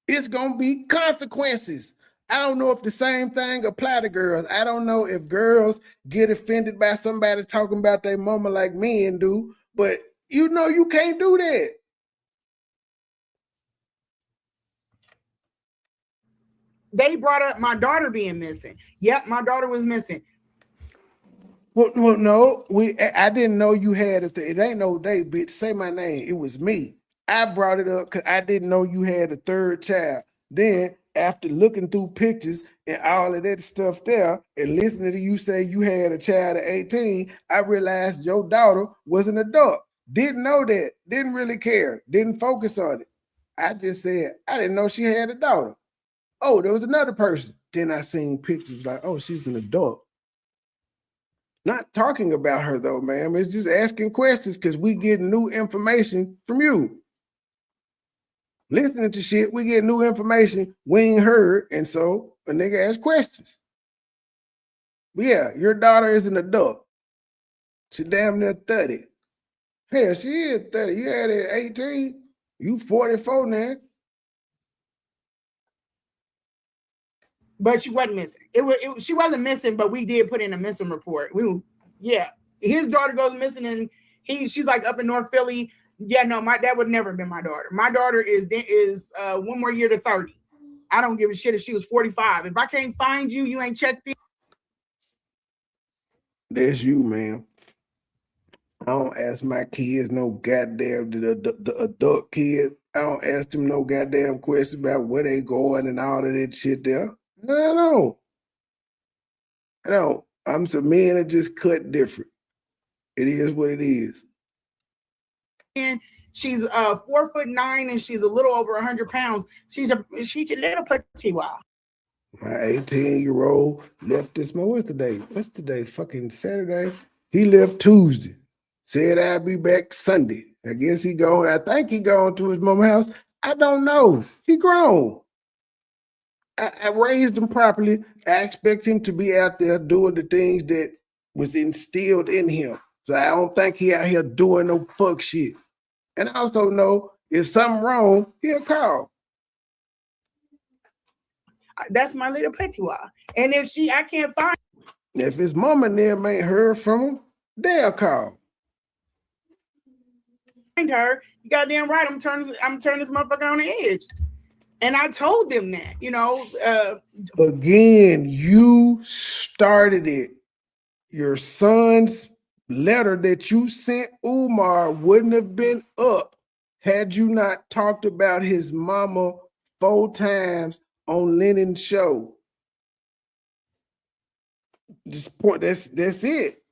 It's gonna be consequences. I don't know if the same thing apply to girls. I don't know if girls get offended by somebody talking about their mama like men do, but you know you can't do that. They brought up my daughter being missing. Yep, my daughter was missing. Well, no, I didn't know you had it. It ain't no day, bitch. Say my name. It was me. I brought it up because I didn't know you had a 3rd child. Then, after looking through pictures and all of that stuff there, and listening to you say you had a child at 18, I realized your daughter was an adult. Didn't know that. Didn't really care. Didn't focus on it. I just said, I didn't know she had a daughter. Oh, there was another person. Then I seen pictures like, oh, she's an adult. Not talking about her though, ma'am. It's just asking questions because we get new information from you. Listening to shit, we get new information we ain't heard, and so a nigga asks questions. But yeah, your daughter is an adult. She damn near 30. Hell, she is 30. You had it at 18. You 44 now. But she wasn't missing. She wasn't missing, but we did put in a missing report. His daughter goes missing, and she's like up in North Philly. Yeah, no, that would never have been my daughter. My daughter is 1 more year to 30. I don't give a shit if she was 45. If I can't find you, you ain't checked in. That's you, man. I don't ask my kids no goddamn the adult kids. I don't ask them no goddamn questions about where they going and all of that shit there. I don't. I'm some men that just cut different. It is what it is. And she's 4'9" and she's a little over 100 pounds. She's a little petite. Wow. My 18-year-old left this morning. What's today? What's today? Fucking Saturday. He left Tuesday. Said I'll be back Sunday. I guess he going. I think he going to his mama's house. I don't know. He grown. I raised him properly. I expect him to be out there doing the things that was instilled in him. So I don't think he out here doing no fuck shit. And I also know if something wrong, he'll call. That's my little patois. And if I can't find. If his mama and them ain't heard from him, they'll call. Her, you goddamn right. I'm turning this motherfucker on the edge. And I told them that, Again, you started it. Your son's letter that you sent Umar wouldn't have been up had you not talked about his mama 4 times on Lenae's show. Just point. That's it.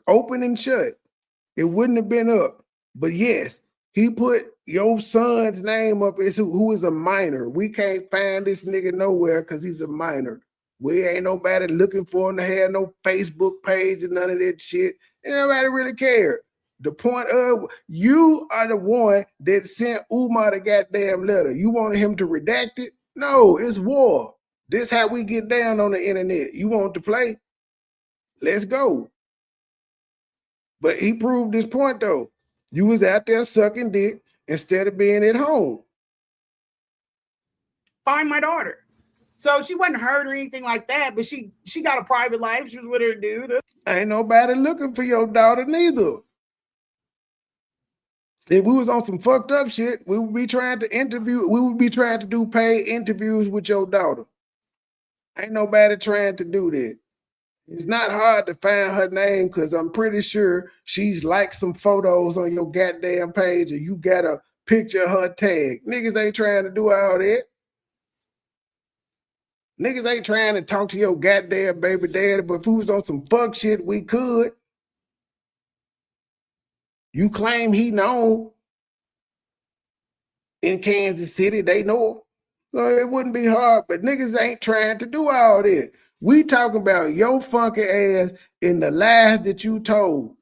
Open and shut. It wouldn't have been up. But yes, he put your son's name up as who is a minor. We can't find this nigga nowhere because he's a minor. We ain't nobody looking for him to have no Facebook page and none of that shit. Ain't nobody really care. The point of you are the one that sent Umar the goddamn letter. You wanted him to redact it? No, it's war. This how we get down on the internet. You want to play? Let's go. But he proved his point though. You was out there sucking dick instead of being at home. Find my daughter. So she wasn't hurt or anything like that, but she got a private life. She was with her dude. Ain't nobody looking for your daughter neither. If we was on some fucked up shit, we would be trying to do paid interviews with your daughter. Ain't nobody trying to do that. It's not hard to find her name because I'm pretty sure she's liked some photos on your goddamn page or you got a picture of her tag. Niggas ain't trying to do all that. Niggas ain't trying to talk to your goddamn baby daddy, but if we was on some fuck shit, we could. You claim he known in Kansas City, they know. So it wouldn't be hard, but niggas ain't trying to do all that. We talking about your funky ass in the lies that you told.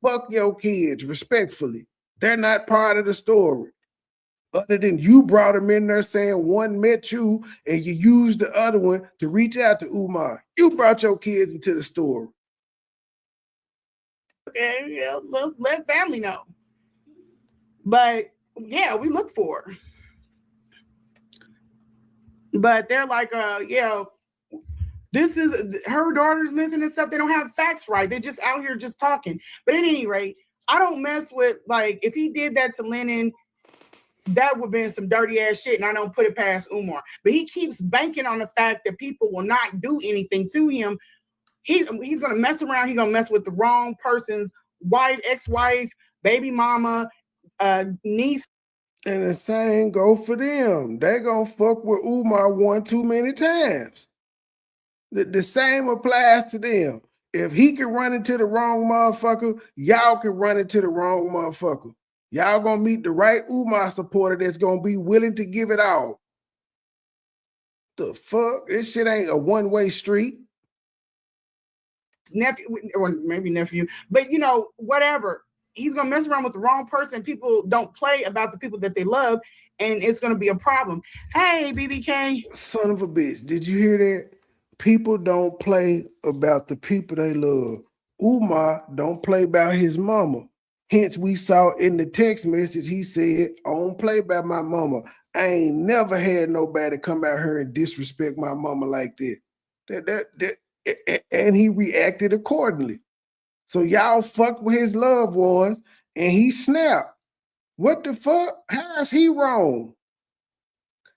Fuck your kids, respectfully. They're not part of the story. Other than you brought them in there saying one met you and you used the other one to reach out to Umar. You brought your kids into the story. Okay, yeah, let family know. But yeah, we look for her. But they're like, this is her daughter's missing and stuff. They don't have facts right. They're just out here just talking. But at any rate, I don't mess with, like, if he did that to Lennon, that would have been some dirty ass shit, and I don't put it past Umar. But he keeps banking on the fact that people will not do anything to him. He's gonna mess around. He's gonna mess with the wrong person's wife, ex-wife, baby mama, niece. And the same go for them. They gonna fuck with Umar one too many times. The same applies to them. If he can run into the wrong motherfucker, y'all can run into the wrong motherfucker. Y'all gonna meet the right Umar supporter that's gonna be willing to give it all. The fuck? This shit ain't a one-way street. Nephew, or maybe nephew, but whatever. He's gonna mess around with the wrong person. People don't play about the people that they love, and it's gonna be a problem. Hey, BBK. Son of a bitch. Did you hear that? People don't play about the people they love. Umar don't play about his mama. Hence, we saw in the text message, he said, I don't play about my mama. I ain't never had nobody come out here and disrespect my mama like that. And he reacted accordingly. So y'all fuck with his loved ones and he snapped. What the fuck? How is he wrong?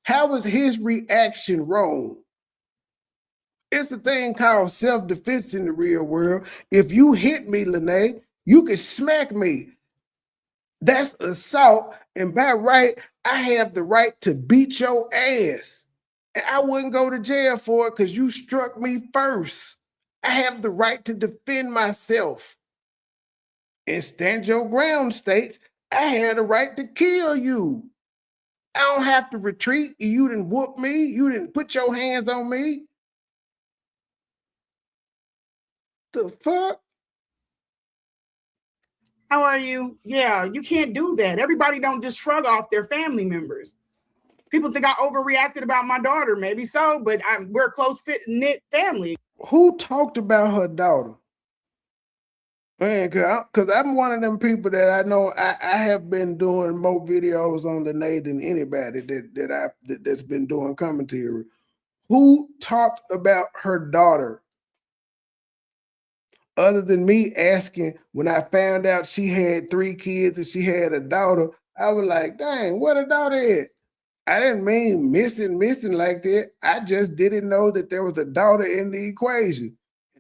How is his reaction wrong? It's the thing called self-defense in the real world. If you hit me, Lenae, you can smack me. That's assault. And by right, I have the right to beat your ass. And I wouldn't go to jail for it because you struck me first. I have the right to defend myself. And stand your ground states, I had a right to kill you. I don't have to retreat. You didn't whoop me. You didn't put your hands on me. The fuck? How are you? Yeah, you can't do that. Everybody don't just shrug off their family members. People think I overreacted about my daughter. Maybe so, but we're a close knit family. Who talked about her daughter? Man, because I'm one of them people that I know I have been doing more videos on Lenae than anybody that's been doing commentary. Who talked about her daughter? Other than me asking when I found out she had 3 kids and she had a daughter, I was like, dang, what a daughter is. I didn't mean missing like that. I just didn't know that there was a daughter in the equation.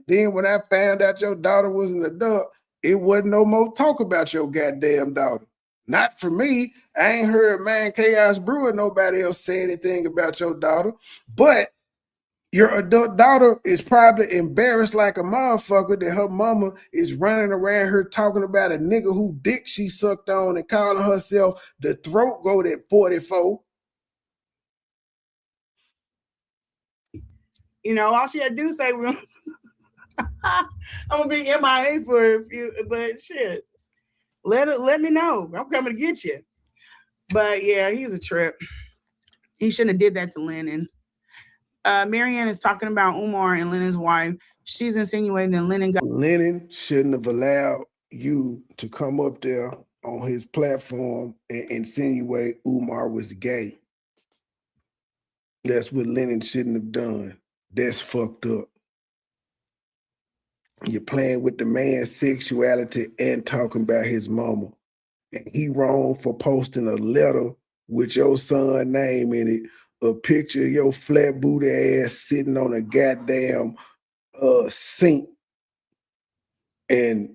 Then when I found out your daughter was an adult, it wasn't no more talk about your goddamn daughter. Not for me. I ain't heard Man Chaos Brewer, nobody else say anything about your daughter. But your adult daughter is probably embarrassed like a motherfucker that her mama is running around her talking about a nigga who dick she sucked on and calling herself the throat goat at 44. You know, all she had to do say, I'm gonna be MIA for a few, but shit, let me know. I'm coming to get you. But yeah, he's a trip. He shouldn't have did that to Lennon. Marianne is talking about Umar and Lennon's wife. She's insinuating that Lennon shouldn't have allowed you to come up there on his platform and insinuate Umar was gay. That's what Lennon shouldn't have done. That's fucked up. You're playing with the man's sexuality and talking about his mama. And he wrong for posting a letter with your son's name in it, a picture of your flat booty ass sitting on a goddamn sink and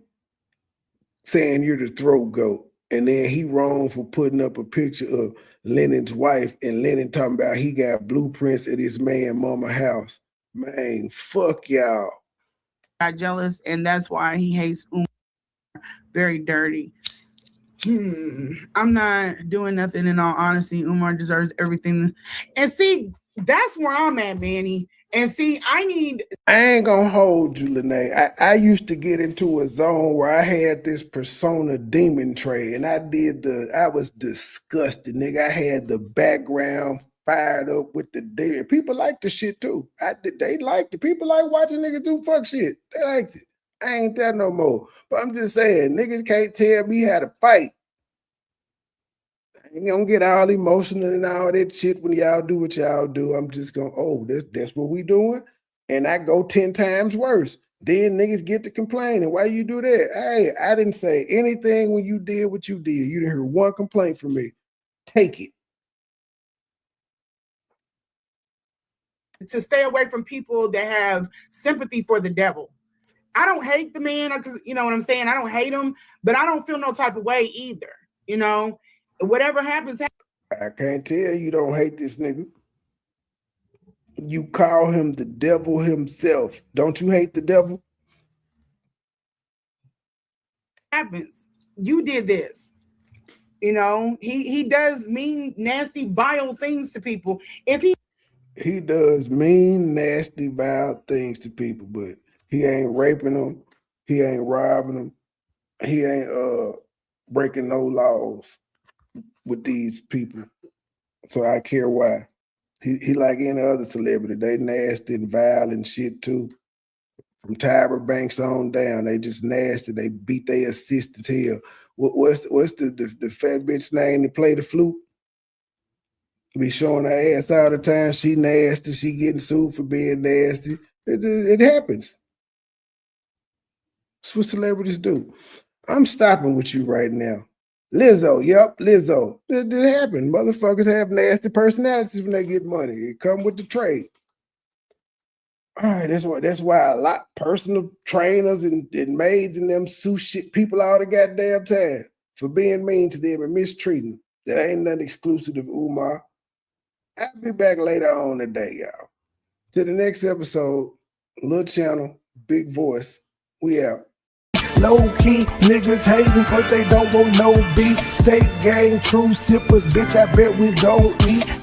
saying you're the throat goat. And then he wrong for putting up a picture of Lennon's wife and Lennon talking about he got blueprints at his man mama house. Man, fuck y'all. Got jealous, and that's why he hates Umar. Very dirty. I'm not doing nothing, in all honesty. Umar deserves everything. And see, that's where I'm at, Manny. And see, I ain't gonna hold you, Lenae. I used to get into a zone where I had this persona demon trait, and I was disgusted, nigga. I had the background fired up with the demon. People like the shit too. They liked it. People like watching niggas do fuck shit. They liked it. I ain't that no more. But I'm just saying, niggas can't tell me how to fight. I ain't gonna get all emotional and all that shit when y'all do what y'all do. I'm just gonna, that's what we doing? And I go 10 times worse. Then niggas get to complaining. Why you do that? Hey, I didn't say anything when you did what you did. You didn't hear one complaint from me. Take it. To stay away from people that have sympathy for the devil. I don't hate the man, because you know what I'm saying? I don't hate him, but I don't feel no type of way either. You know, whatever happens. I can't tell you don't hate this nigga. You call him the devil himself. Don't you hate the devil? Happens. You did this. You know, he does mean, nasty, vile things to people. If he does mean, nasty, vile things to people, but he ain't raping them. He ain't robbing them. He ain't breaking no laws with these people. So I care why. He like any other celebrity. They nasty and vile and shit too. From Tyra Banks on down, they just nasty. They beat their assistant here. What's the fat bitch name that play the flute? Be showing her ass all the time. She nasty. She getting sued for being nasty. It happens. That's what celebrities do. I'm stopping with you right now. Lizzo, yep, Lizzo. It happened. Motherfuckers have nasty personalities when they get money. It come with the trade. All right, that's why a lot personal trainers and maids and them sue shit people all the goddamn time for being mean to them and mistreating them. That ain't nothing exclusive of Umar. I'll be back later on today, y'all. To the next episode, little channel, big voice. We out. Low key, niggas hating, but they don't want no beef. Stay gang, true sippers, bitch, I bet we gon' eat.